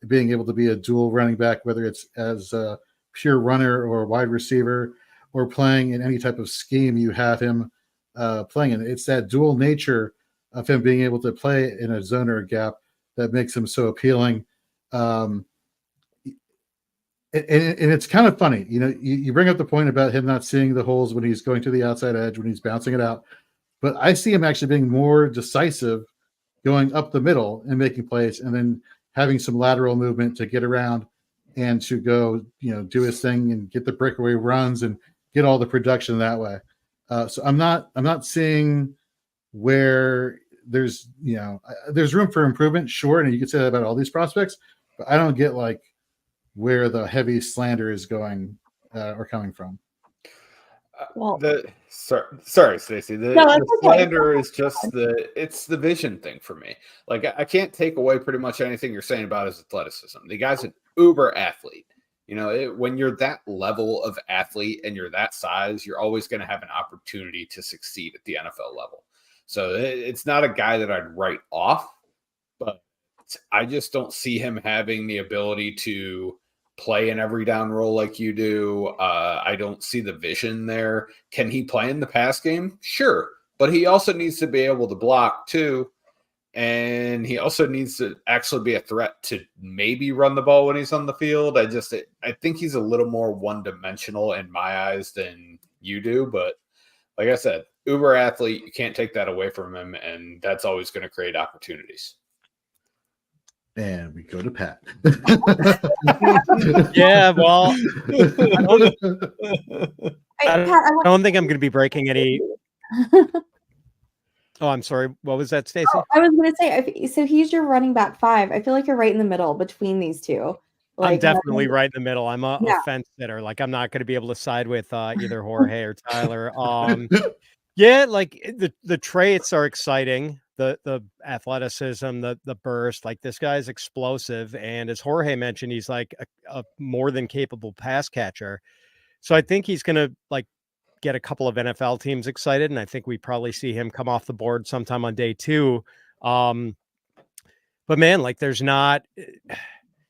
being able to be a dual running back, whether it's as a pure runner or a wide receiver or playing in any type of scheme you have him playing in. It's that dual nature of him being able to play in a zone or a gap that makes him so appealing. And it's kind of funny, you bring up the point about him not seeing the holes when he's going to the outside edge, when he's bouncing it out. But I see him actually being more decisive going up the middle and making plays, and then having some lateral movement to get around and to go, do his thing and get the breakaway runs and get all the production that way. So I'm not seeing where there's room for improvement. Sure. And you could say that about all these prospects, but I don't get like where the heavy slander is going or coming from. Well, sorry, Stacey. The slander is just it's the vision thing for me. Like, I can't take away pretty much anything you're saying about his athleticism. The guy's an uber athlete. When you're that level of athlete and you're that size, you're always going to have an opportunity to succeed at the NFL level. So it's not a guy that I'd write off, but I just don't see him having the ability to play in every down role like you do. I don't see the vision there. Can he play in the pass game? Sure. But he also needs to be able to block too. And he also needs to actually be a threat to maybe run the ball when he's on the field. I think he's a little more one-dimensional in my eyes than you do. But like I said, uber athlete, you can't take that away from him. And that's always going to create opportunities. And we go to Pat. Yeah, well, I don't think I'm going to be breaking any. Oh, I'm sorry. What was that, Stacey? Oh, I was going to say, so he's your running back 5. I feel like you're right in the middle between these two. Like, I'm definitely right in the middle. I'm a fence sitter. Like, I'm not going to be able to side with either Jorge or Tyler. Yeah, like the traits are exciting. the athleticism, the burst. Like, this guy's explosive, and as Jorge mentioned, he's like a more than capable pass catcher. So I think he's gonna like get a couple of NFL teams excited, and I think we probably see him come off the board sometime on day 2. But man, like, there's not.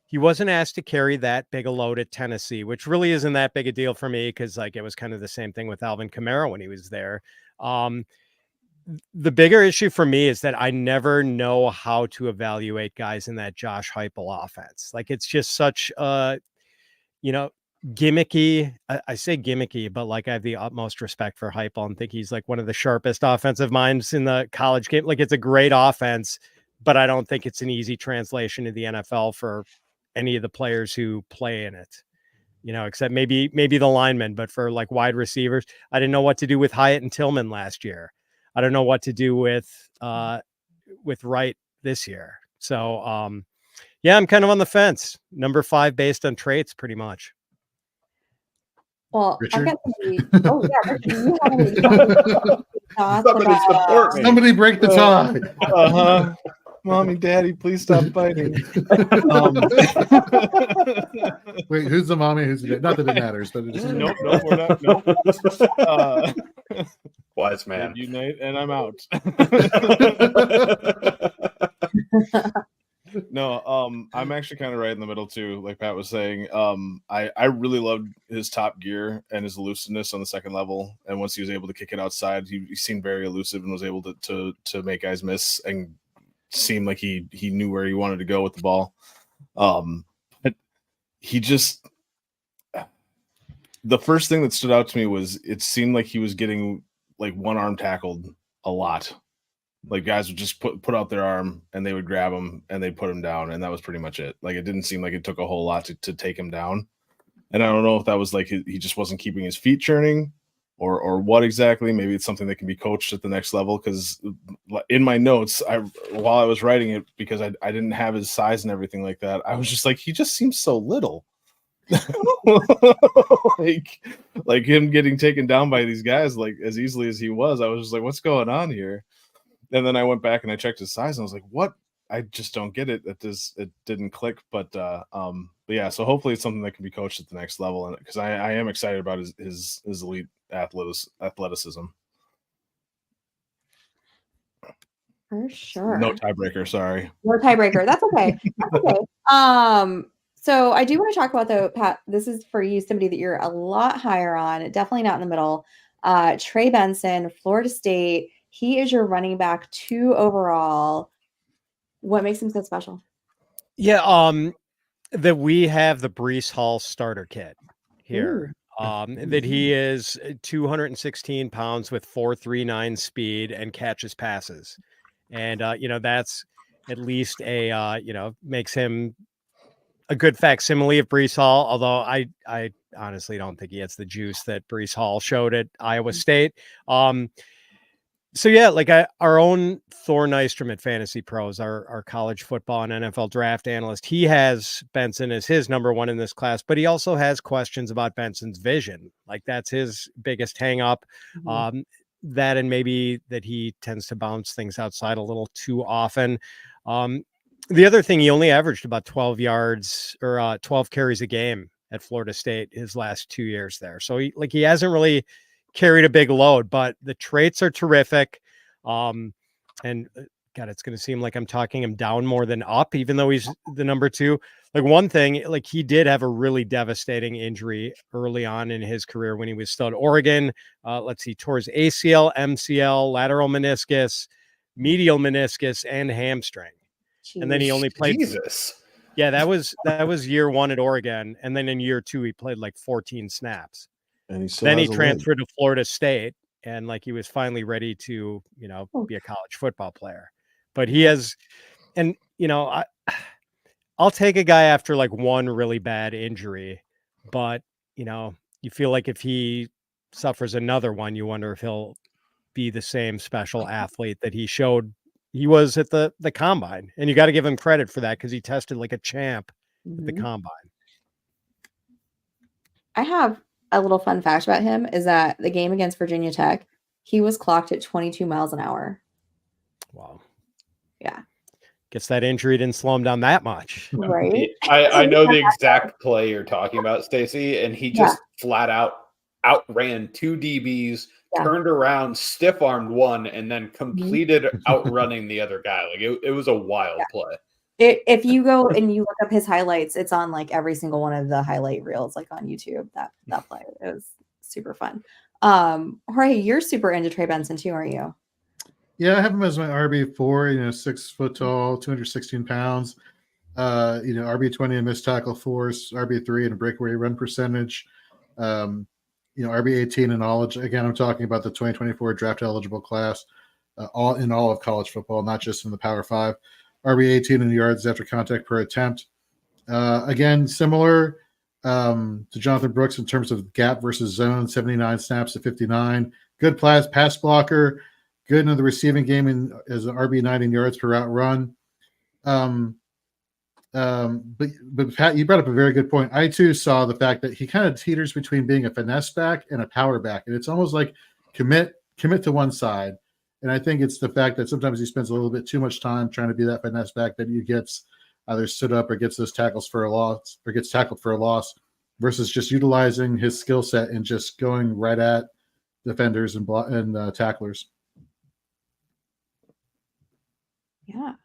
He wasn't asked to carry that big a load at Tennessee, which really isn't that big a deal for me because, like, it was kind of the same thing with Alvin Kamara when he was there. The bigger issue for me is that I never know how to evaluate guys in that Josh Heupel offense. Like, it's just such gimmicky. I say gimmicky, but like, I have the utmost respect for Heupel and think he's like one of the sharpest offensive minds in the college game. Like, it's a great offense, but I don't think it's an easy translation to the NFL for any of the players who play in it, except maybe the linemen, but for like wide receivers, I didn't know what to do with Hyatt and Tillman last year. I don't know what to do with Wright this year. So yeah, I'm kind of on the fence. Number 5 based on traits, pretty much. Well, Richard? I've got somebody. Oh yeah, Richard, do you have any thoughts Somebody about, support me. Somebody break the tie. Mommy, Daddy, please stop fighting. Wait, who's the mommy? Who's the dad? Not that it matters, but it just Nope, we're not. Nope. Wise man. Unite, and I'm out. No, I'm actually kind of right in the middle too. Like Pat was saying, I really loved his top gear and his elusiveness on the second level. And once he was able to kick it outside, he seemed very elusive and was able to make guys miss and seem like he knew where he wanted to go with the ball. But he just, the first thing that stood out to me was it seemed like he was getting like one arm tackled a lot. Like, guys would just put out their arm and they would grab him and they'd put him down, and that was pretty much it. Like, it didn't seem like it took a whole lot to take him down. And I don't know if that was like he just wasn't keeping his feet churning or what exactly. Maybe it's something that can be coached at the next level, because in my notes, while I was writing it, because I didn't have his size and everything like that, I was just like, he just seems so little. like him getting taken down by these guys like as easily as he was. I was just like, what's going on here? And then I went back and I checked his size and I was like, what? I just don't get it. It didn't click. But yeah, so hopefully it's something that can be coached at the next level, and because I am excited about his elite athleticism. For sure. No tiebreaker, sorry. No tiebreaker. That's okay. That's okay. So I do want to talk about, though, Pat, this is for you, somebody that you're a lot higher on, definitely not in the middle. Trey Benson, Florida State. He is your running back 2 overall. What makes him so special? Yeah, that we have the Breece Hall starter kit here. That he is 216 pounds with 4.39 speed and catches passes. And, that's at least makes him a good facsimile of Breece Hall. Although I honestly don't think he has the juice that Breece Hall showed at Iowa State. So yeah, like our own Thor Nystrom at FantasyPros, our college football and NFL draft analyst, he has Benson as his number 1 in this class, but he also has questions about Benson's vision. Like, that's his biggest hang up. That, and maybe that he tends to bounce things outside a little too often. The other thing, he only averaged about 12 yards or 12 carries a game at Florida State his last 2 years there. So he hasn't really carried a big load, but the traits are terrific. And God, it's going to seem like I'm talking him down more than up, even though he's the number 2. Like, one thing, like, he did have a really devastating injury early on in his career when he was still at Oregon. Let's see, tore his ACL, MCL, lateral meniscus, medial meniscus, and hamstring. Jeez, and then he only played. Jesus. Yeah, that was year 1 at Oregon, and then in year 2 he played like 14 snaps. And then he transferred to Florida State, and like, he was finally ready to, be a college football player. But he has, and I'll take a guy after like one really bad injury, but you feel like if he suffers another one, you wonder if he'll be the same special athlete that he showed he was at the combine. And you got to give him credit for that, because he tested like a champ at the combine. I have a little fun fact about him, is that the game against Virginia Tech, he was clocked at 22 miles an hour. Wow. Yeah. Guess that injury didn't slow him down that much. Right. I know the exact play you're talking about, Stacey, and he just flat out outran 2 DBs, turned around, stiff armed one, and then completed outrunning the other guy. Like it was a wild play. If you go and you look up his highlights, it's on like every single one of the highlight reels, like on YouTube. That play, it was super fun. Jorge, you're super into Trey Benson too, aren't you? Yeah, I have him as my RB4. 6 foot tall, 216 pounds. RB20 in missed tackle force, RB3 in a breakaway run percentage. RB18 in knowledge. Again, I'm talking about the 2024 draft eligible class, all of college football, not just in the Power 5. RB18 in yards after contact per attempt. Again, similar to Jonathan Brooks in terms of gap versus zone, 79 snaps to 59. Good pass blocker. Good in the receiving game as an RB9 in yards per route run. But Pat, you brought up a very good point. I too saw the fact that he kind of teeters between being a finesse back and a power back, and it's almost like commit to one side. And I think it's the fact that sometimes he spends a little bit too much time trying to be that finesse back that he gets either stood up or gets those tackles for a loss or gets tackled for a loss, versus just utilizing his skill set and just going right at defenders and tacklers. Yeah.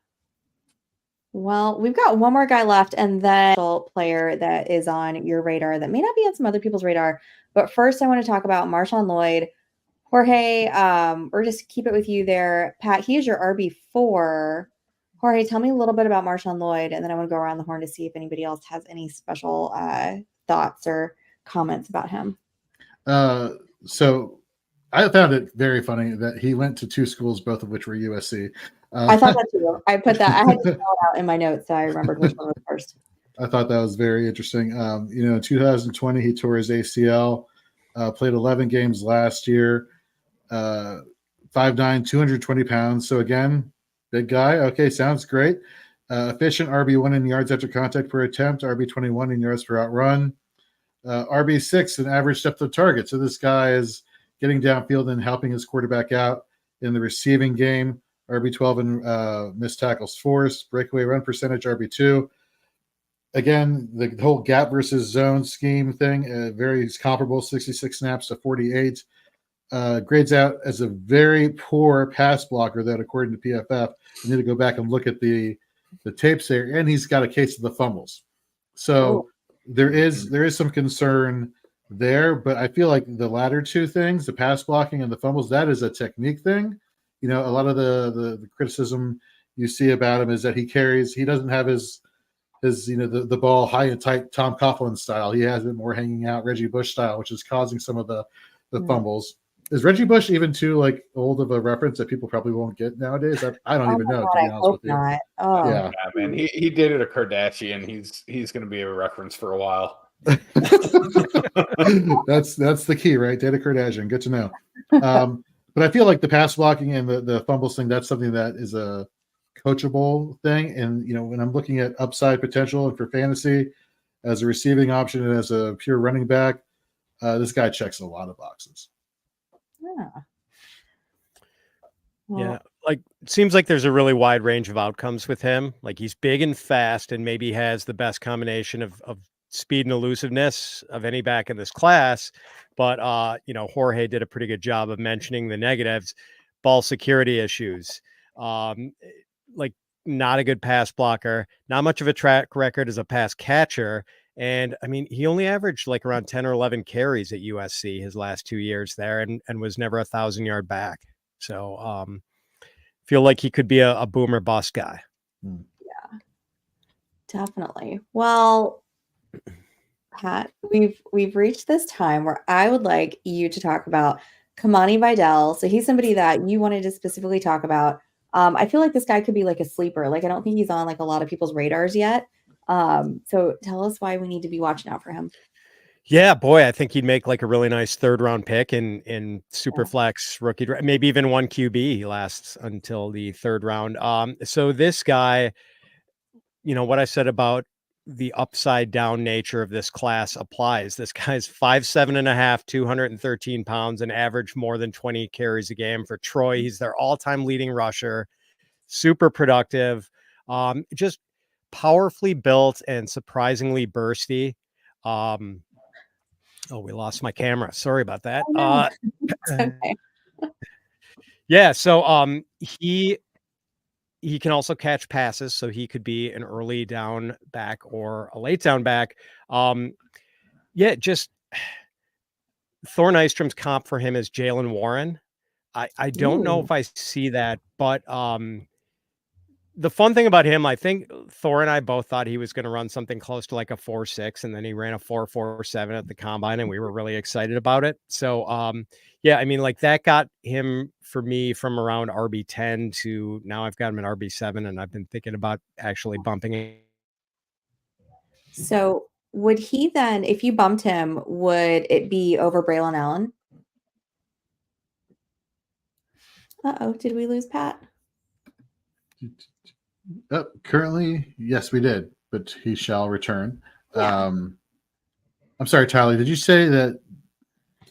Well, we've got one more guy left, and then a player that is on your radar that may not be on some other people's radar. But first, I want to talk about Marshawn Lloyd. Jorge, or just keep it with you there. Pat, he is your RB4. Jorge, tell me a little bit about Marshawn Lloyd, and then I want to go around the horn to see if anybody else has any special thoughts or comments about him. So I found it very funny that he went to 2 schools, both of which were USC. I thought that too. I had to spell it out in my notes, so I remembered which one was first. I thought that was very interesting. In 2020, he tore his ACL, played 11 games last year, 5'9", 220 pounds. So again, big guy. Okay, sounds great. Efficient RB1 in yards after contact per attempt, RB21 in yards per outrun, RB6 in average depth of target. So this guy is getting downfield and helping his quarterback out in the receiving game. RB12 in missed tackles force, breakaway run percentage, RB2. Again, the whole gap versus zone scheme thing, very comparable, 66 snaps to 48. Grades out as a very poor pass blocker that, according to PFF, you need to go back and look at the tapes there, and he's got a case of the fumbles. So there is some concern there, but I feel like the latter 2 things, the pass blocking and the fumbles, that is a technique thing. A lot of the criticism you see about him is that he doesn't have his the ball high and tight Tom Coughlin style. He has it more hanging out Reggie Bush style, which is causing some of the fumbles. Is Reggie Bush even too old of a reference that people probably won't get nowadays? I don't even know. God, to be honest with you. not. Oh. Yeah, man. He did it a Kardashian. He's going to be a reference for a while. That's the key, right? Data Kardashian. Good to know. But I feel like the pass blocking and the fumbles thing, that's something that is a coachable thing. And, when I'm looking at upside potential and for fantasy as a receiving option and as a pure running back, this guy checks a lot of boxes. Yeah. Yeah. It seems like there's a really wide range of outcomes with him. Like he's big and fast and maybe has the best combination of speed and elusiveness of any back in this class. But, Jorge did a pretty good job of mentioning the negatives, ball security issues, not a good pass blocker, not much of a track record as a pass catcher. And I mean, he only averaged around 10 or 11 carries at USC his last 2 years there and was never a 1,000-yard back. So feel like he could be a boomer bust guy. Yeah, definitely. Well, Pat, we've reached this time where I would like you to talk about Kamani Vidal. So he's somebody that you wanted to specifically talk about. I feel like this guy could be a sleeper. I don't think he's on a lot of people's radars yet. So tell us why we need to be watching out for him. Yeah, boy, I think he'd make a really nice 3rd-round pick in super flex rookie, maybe even 1 QB. He lasts until the 3rd round. So this guy, what I said about the upside down nature of this class applies. This guy's 5'7.5", 213 pounds, and averaged more than 20 carries a game for Troy. He's their all-time leading rusher. super productive, just powerfully built and surprisingly bursty. Oh, we lost my camera. Sorry about that. Oh, no. It's okay. Yeah, so he can also catch passes, so he could be an early down back or a late down back. Yeah, just Thor Nystrom's comp for him is Jalen Warren. I don't know Ooh. if I see that, but the fun thing about him, I think Thor and I both thought he was going to run something close to like a 4.6, and then he ran a 4.47 at the combine, and we were really excited about it. So, yeah, I mean, like that got him for me from around RB10 to now I've got him at RB7, and I've been thinking about actually bumping it. So would he then, if you bumped him, would it be over Braylon Allen? Uh-oh, did we lose Pat? Currently, yes, we did, but he shall return. Yeah. I'm sorry, Tyler. Did you say that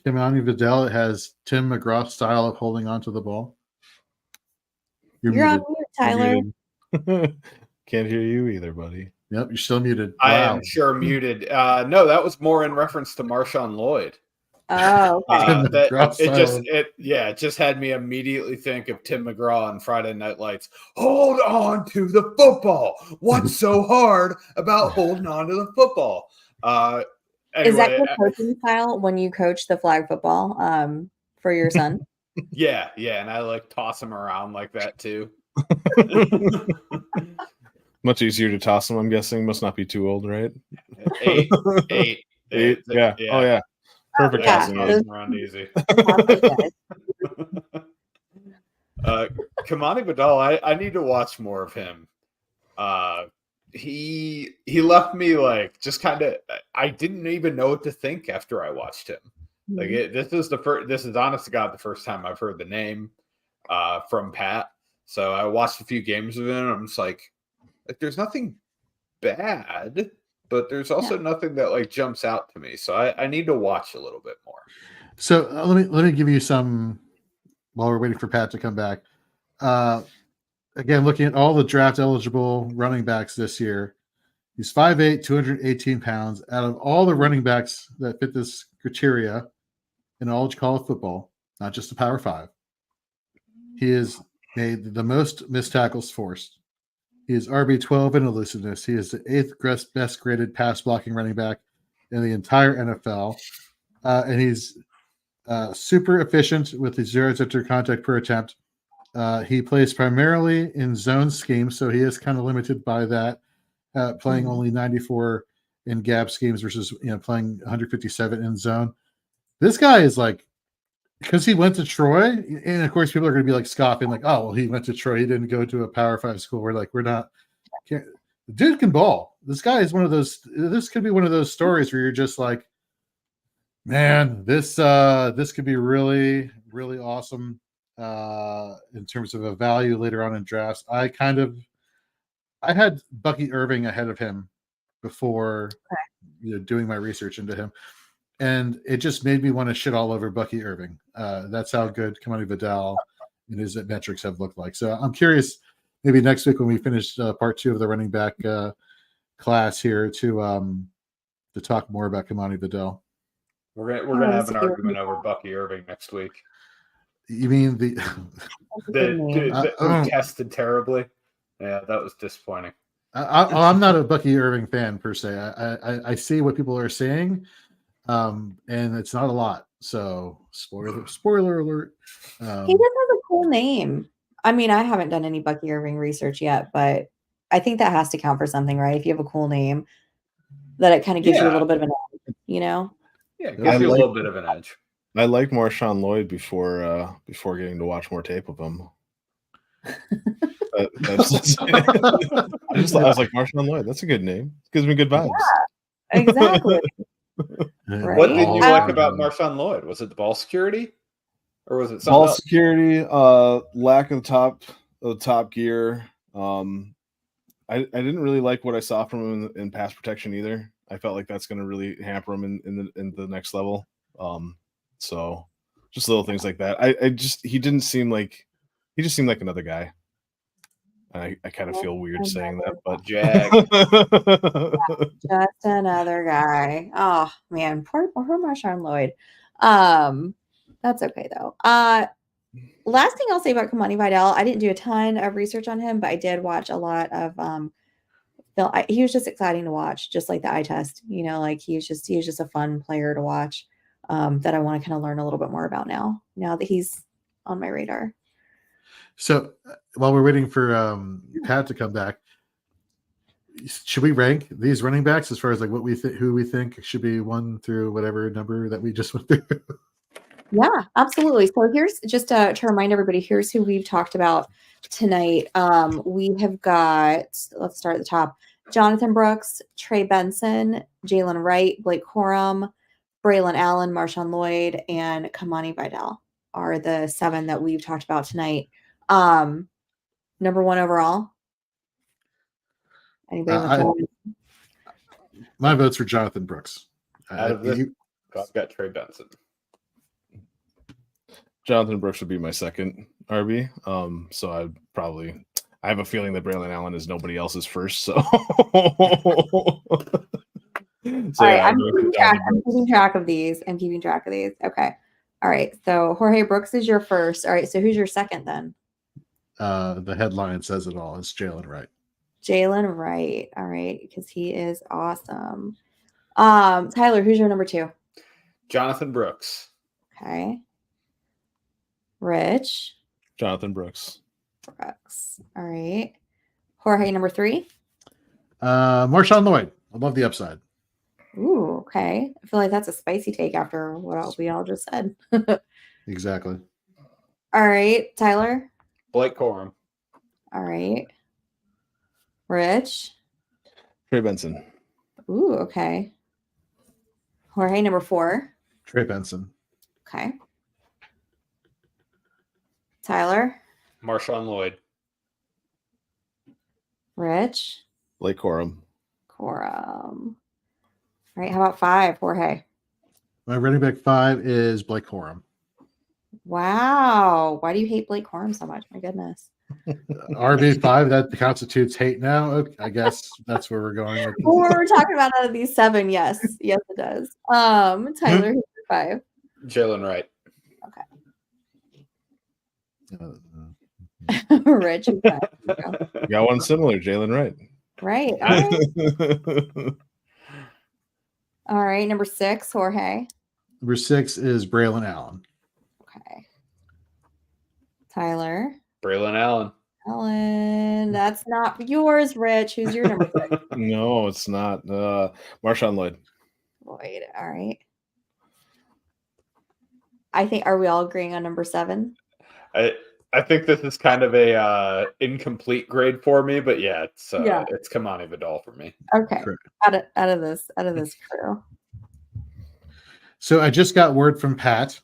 Kimani Vidal has Tim McGraw's style of holding onto the ball? You're on mute, Tyler. Can't hear you either, buddy. Yep, you're still muted. I Wow. am sure muted. No, that was more in reference to Marshawn Lloyd. Oh, okay. It just had me immediately think of Tim McGraw on Friday Night Lights. Hold on to the football. What's so hard about holding on to the football? Anyway, Is that your coaching style when you coach the flag football for your son? Yeah, and I like toss him around like that too. Much easier to toss them, I'm guessing. Must not be too old, right? Eight. Yeah. Oh, yeah. Perfect Yeah. tossing Toss age. him around easy. Kamani Vidal, I need to watch more of him. He left me like just kind of. I didn't even know what to think after I watched him. Like this is honest to God the first time I've heard the name from Pat. So I watched a few games of him. And I'm just like there's nothing bad, but there's also nothing that like jumps out to me. So I need to watch a little bit more. So let me give you some while we're waiting for Pat to come back. Again, looking at all the draft eligible running backs this year, he's 5'8", 218 pounds. Out of all the running backs that fit this criteria in all of college football, not just the Power 5, he has made the most missed tackles forced. He is RB12 in elusiveness. He is the 8th best graded pass blocking running back in the entire NFL. And he's super efficient with the yards after contact per attempt. He plays primarily in zone schemes, so he is kind of limited by that, playing only 94 in gap schemes versus playing 157 in zone. This guy is like, because he went to Troy, and of course people are going to be like scoffing, like, "Oh, well, he went to Troy. He didn't go to a Power 5 school." We're not. The dude can ball. This guy is one of those. This could be one of those stories where you're just like, man, this could be really, really awesome in terms of a value later on in drafts. I had Bucky Irving ahead of him before doing my research into him. And it just made me want to shit all over Bucky Irving. That's how good Kamani Vidal and his metrics have looked like. So I'm curious, maybe next week when we finish part 2 of the running back class here to talk more about Kamani Vidal. We're gonna have an argument over Bucky Irving next week. You mean who tested terribly? Yeah, that was disappointing. I'm not a Bucky Irving fan per se. I see what people are saying. And it's not a lot. So spoiler alert. He just has a cool name. I mean, I haven't done any Bucky Irving research yet, but I think that has to count for something, right? If you have a cool name, that it kind of gives you a little bit of an edge, Yeah, it gives you a little bit of an edge. I liked Marshawn Lloyd before getting to watch more tape of him. I was like, Marshawn Lloyd, that's a good name. It gives me good vibes. Yeah, exactly. Right? What did you like about Marshawn Lloyd? Was it the ball security, or was it something ball else? security? Lack of top gear. I didn't really like what I saw from him in pass protection either. I felt like that's going to really hamper him in the next level. So just little things like that. He just seemed like another guy. I kind of feel weird saying that, but Jag. Just another guy. Oh man, poor Marshawn Lloyd. That's okay though. Last thing I'll say about Kamani Vidal, I didn't do a ton of research on him, but I did watch a lot of he was just exciting to watch, just like the eye test. Like he was just a fun player to watch. That I want to kind of learn a little bit more about now that he's on my radar. So while we're waiting for Pat to come back, should we rank these running backs as far as like what who we think should be 1 through whatever number that we just went through? Yeah, absolutely. So here's just to remind everybody, here's who we've talked about tonight. We have got, let's start at the top, Jonathan Brooks, Trey Benson, Jalen Wright, Blake Corum, Braylon Allen, Marshawn Lloyd, and Kamani Vidal are the 7 that we've talked about tonight. Number 1 overall. Anybody? My vote's for Jonathan Brooks. Out of this, I've got Trey Benson. Jonathan Brooks would be my second RB. So I have a feeling that Braylon Allen is nobody else's first. So, All right, I'm keeping track of these. Okay. All right. So Jorge Brooks is your first. All right. So who's your second then? The headline says it all. It's Jalen Wright. Jalen Wright. All right, because he is awesome. Tyler, who's your number 2? Jonathan Brooks. Okay. Rich. Jonathan Brooks. All right. Jorge, number 3. Marshawn Lloyd. I love the upside. Ooh, okay. I feel like that's a spicy take after what we all just said. Exactly. All right, Tyler. Blake Corum. All right. Rich. Trey Benson. Ooh, okay. Jorge, number 4. Trey Benson. Okay. Tyler. Marshawn Lloyd. Rich. Blake Corum. All right, how about 5, Jorge? My running back 5 is Blake Corum. Wow. Why do you hate Blake Corum so much? My goodness. RB5, that constitutes hate now. Okay, I guess that's where we're going with this. Well, we're talking about out of these 7, yes. Yes, it does. Tyler, who's your 5? Jalen Wright. Okay. Rich, who's 5? Got one similar, Jalen Wright. Right. All right. All right. Number 6, Jorge. Number 6 is Braylon Allen. Okay. Tyler. Braylon Allen. That's not yours, Rich. Who's your number 6? No, it's not. Marshawn Lloyd. Lloyd. All right. are we all agreeing on number 7? I think this is kind of a incomplete grade for me, but yeah, it's Kamani Vidal for me. Okay. Out of this crew. So I just got word from Pat.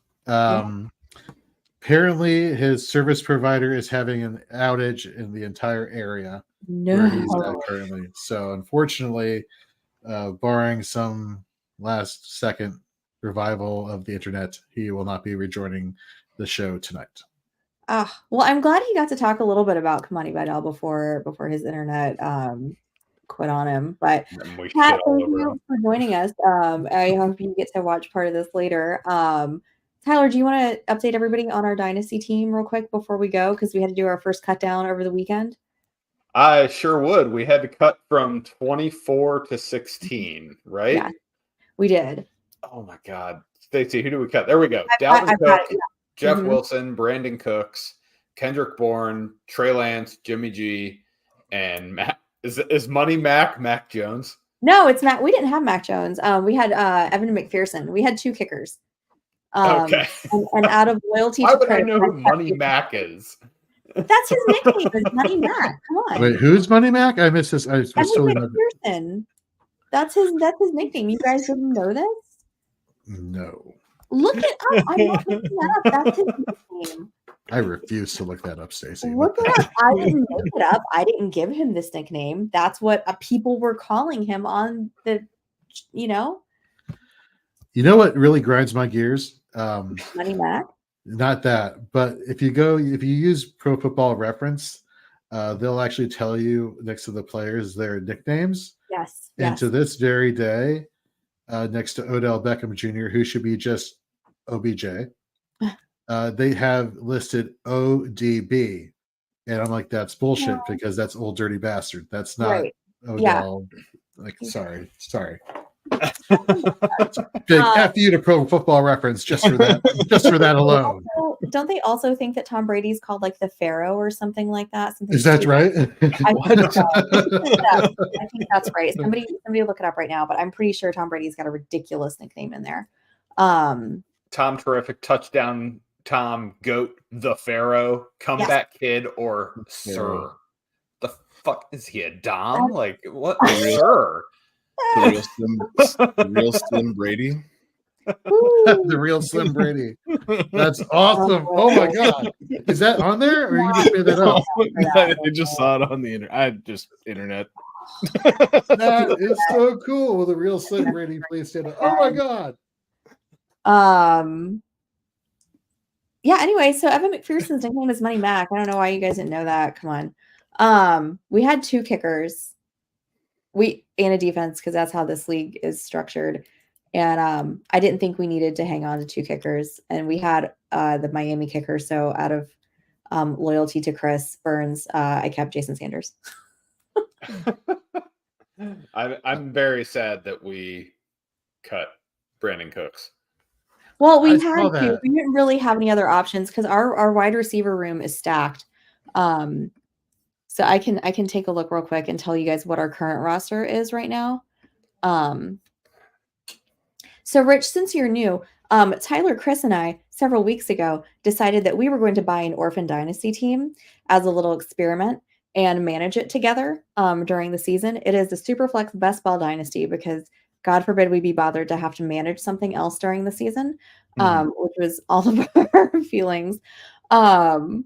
Apparently his service provider is having an outage in the entire area where he's at currently. So unfortunately, barring some last second revival of the internet, he will not be rejoining the show tonight. Well, I'm glad he got to talk a little bit about Kamani Vidal before his internet quit on him. But Pat, thank you for joining us. I hope you get to watch part of this later. Tyler, do you want to update everybody on our Dynasty team real quick before we go? Because we had to do our first cut down over the weekend. I sure would. We had to cut from 24 to 16, right? Yeah, we did. Oh my God. Stacey, who do we cut? There we go. Dalvin Cook, Jeff Wilson, Brandon Cooks, Kendrick Bourne, Trey Lance, Jimmy G, and Matt. Is Money Mac Jones? No, it's Matt. We didn't have Mac Jones. We had Evan McPherson. We had 2 kickers. Okay. and out of loyalty Why to would I know who Money Mac is? That's his nickname. Is Money Mac. Come on. Wait, who's Money Mac? I missed this. I was totally McPherson. That's his nickname. You guys didn't know this? No. Look it up. I'm not looking that up. That's his nickname. I refuse to look that up, Stacey. Look it up. I didn't make it up. I didn't give him this nickname. That's what people were calling him on the, You know what really grinds my gears? Money Mac. Not that, but if you use Pro Football Reference, they'll actually tell you next to the players their nicknames. Yes. And to this very day, next to Odell Beckham Jr., who should be just OBJ, they have listed ODB. And I'm like, that's bullshit because that's old dirty bastard. That's not Odell. Like, sorry. Big F you to Pro Football Reference just for that alone. Don't they also think that Tom Brady's called like the Pharaoh or something like that? Is that right? I think that's right. Somebody look it up right now, but I'm pretty sure Tom Brady's got a ridiculous nickname in there. Tom Terrific, Touchdown Tom, Goat, the Pharaoh, Comeback Kid, or Sir. The fuck is he, a Dom? Like what? Sir. The real Slim Brady. The real Slim Brady. That's awesome. Oh my god. Is that on there or you just made that up? I just saw it on the internet. That is so cool. With a real Slim Brady, please stand up. Oh my god. Yeah, anyway, so Evan McPherson's nickname is Money Mac. I don't know why you guys didn't know that. Come on. We had 2 kickers. And a defense, because that's how this league is structured. And I didn't think we needed to hang on to 2 kickers. And we had the Miami kicker. So out of loyalty to Chris Burns, I kept Jason Sanders. I'm very sad that we cut Brandon Cooks. Well, we had to. We didn't really have any other options because our wide receiver room is stacked. So I can take a look real quick and tell you guys what our current roster is right now. So Rich, since you're new, Tyler, Chris, and I several weeks ago decided that we were going to buy an Orphan Dynasty team as a little experiment and manage it together during the season. It is the Superflex Best Ball Dynasty because God forbid we be bothered to have to manage something else during the season, which was all of our feelings. Oh,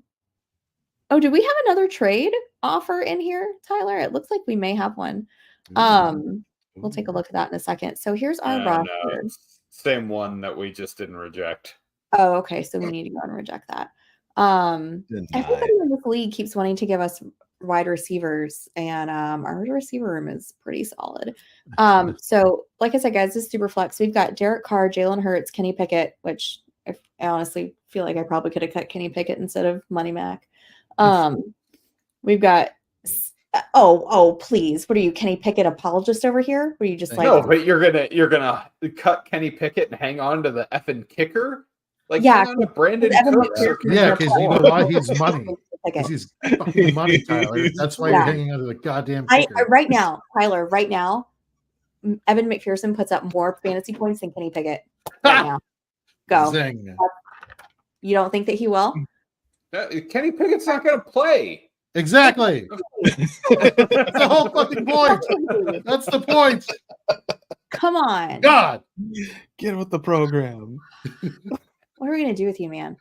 do we have another trade offer in here, Tyler? It looks like we may have one. We'll take a look at that in a second. So here's our roster. No, same one that we just didn't reject. Oh, okay. So we need to go and reject that. Everybody in this league keeps wanting to give us wide receivers, and our receiver room is pretty solid. So like I said, guys, this is super flex. We've got Derek Carr, Jalen Hurts, Kenny Pickett, which I honestly feel like I probably could have cut Kenny Pickett instead of Money Mac. We've got please, what are you, Kenny Pickett apologist over here? Were you just like, no, but you're gonna cut Kenny Pickett and hang on to the effing kicker? Like, hang on to Brandon Cooks. Yeah, because you know why? He's money. He's fucking money, Tyler. That's why you're hanging on to the goddamn kicker. Right now, Tyler, Evan McPherson puts up more fantasy points than Kenny Pickett right now. Go. Zing. You don't think that he will? Kenny Pickett's not going to play. Exactly. That's the whole fucking point. That's the point. Come on. God. Get with the program. What are we going to do with you, man?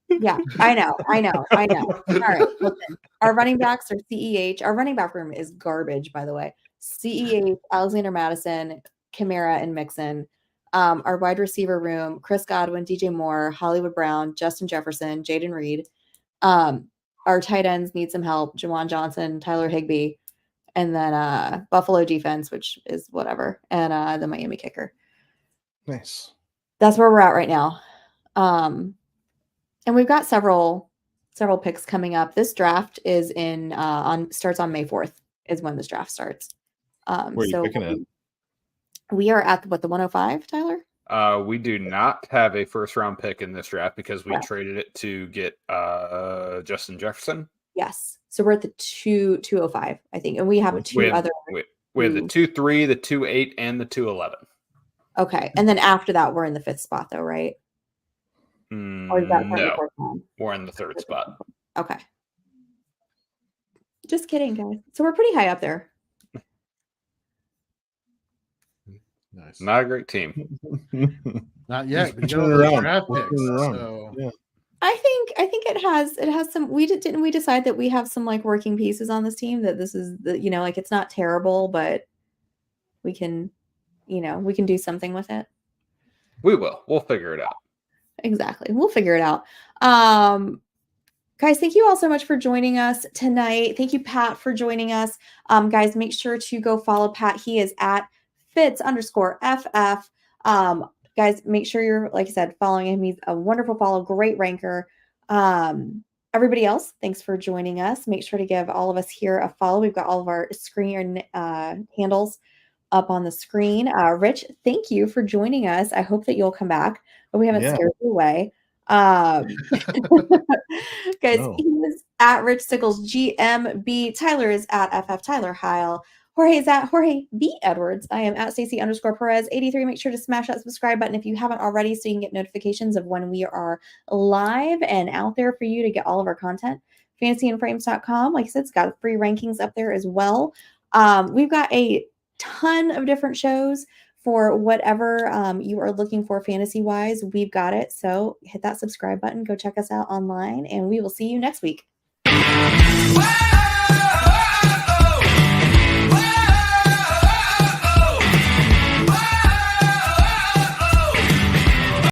Yeah, I know. All right, listen. Our running backs are CEH. Our running back room is garbage, by the way. CEH, Alexander Madison, Kamara, and Mixon. Our wide receiver room, Chris Godwin, DJ Moore, Hollywood Brown, Justin Jefferson, Jaden Reed. Our tight ends need some help. Jawan Johnson, Tyler Higbee, and then Buffalo defense, which is whatever, and the Miami kicker. Nice. That's where we're at right now. And we've got several picks coming up. This draft is starts on May 4th is when this draft starts. Where are you picking it? We are at the 105, Tyler. We do not have a first round pick in this draft because we traded it to get Justin Jefferson. Yes. So we're at the 205, I think. And we have we have the 2-3, the 2-8, and the 2-11. Okay. And then after that, we're in the 5th spot though, right? Or is that no, we're in the 3rd spot. Okay. Just kidding, guys. So we're pretty high up there. Nice. Not a great team. Not yet. We turn around. Draft picks, so. Yeah. I think it has some. Didn't we decide that we have some like working pieces on this team, that this is like it's not terrible, but we can do something with it. We'll figure it out. Exactly. We'll figure it out. Guys, thank you all so much for joining us tonight. Thank you, Pat, for joining us. Guys, make sure to go follow Pat. He is at Fitz_FF. Guys, make sure you're, like I said, following him. He's a wonderful follow, great ranker. Everybody else, thanks for joining us. Make sure to give all of us here a follow. We've got all of our screen handles up on the screen. Rich, thank you for joining us. I hope that you'll come back, but we haven't scared you away. Guys, he is at Rich Sickles GMB. Tyler is at FF Tyler Heil. Jorge is at Jorge B. Edwards. I am at Stacy_Perez 83. Make sure to smash that subscribe button if you haven't already, so you can get notifications of when we are live and out there for you to get all of our content. FantasyandFrames.com. Like I said, it's got free rankings up there as well. We've got a ton of different shows for whatever you are looking for fantasy wise. We've got it. So hit that subscribe button, go check us out online, and we will see you next week. Wow!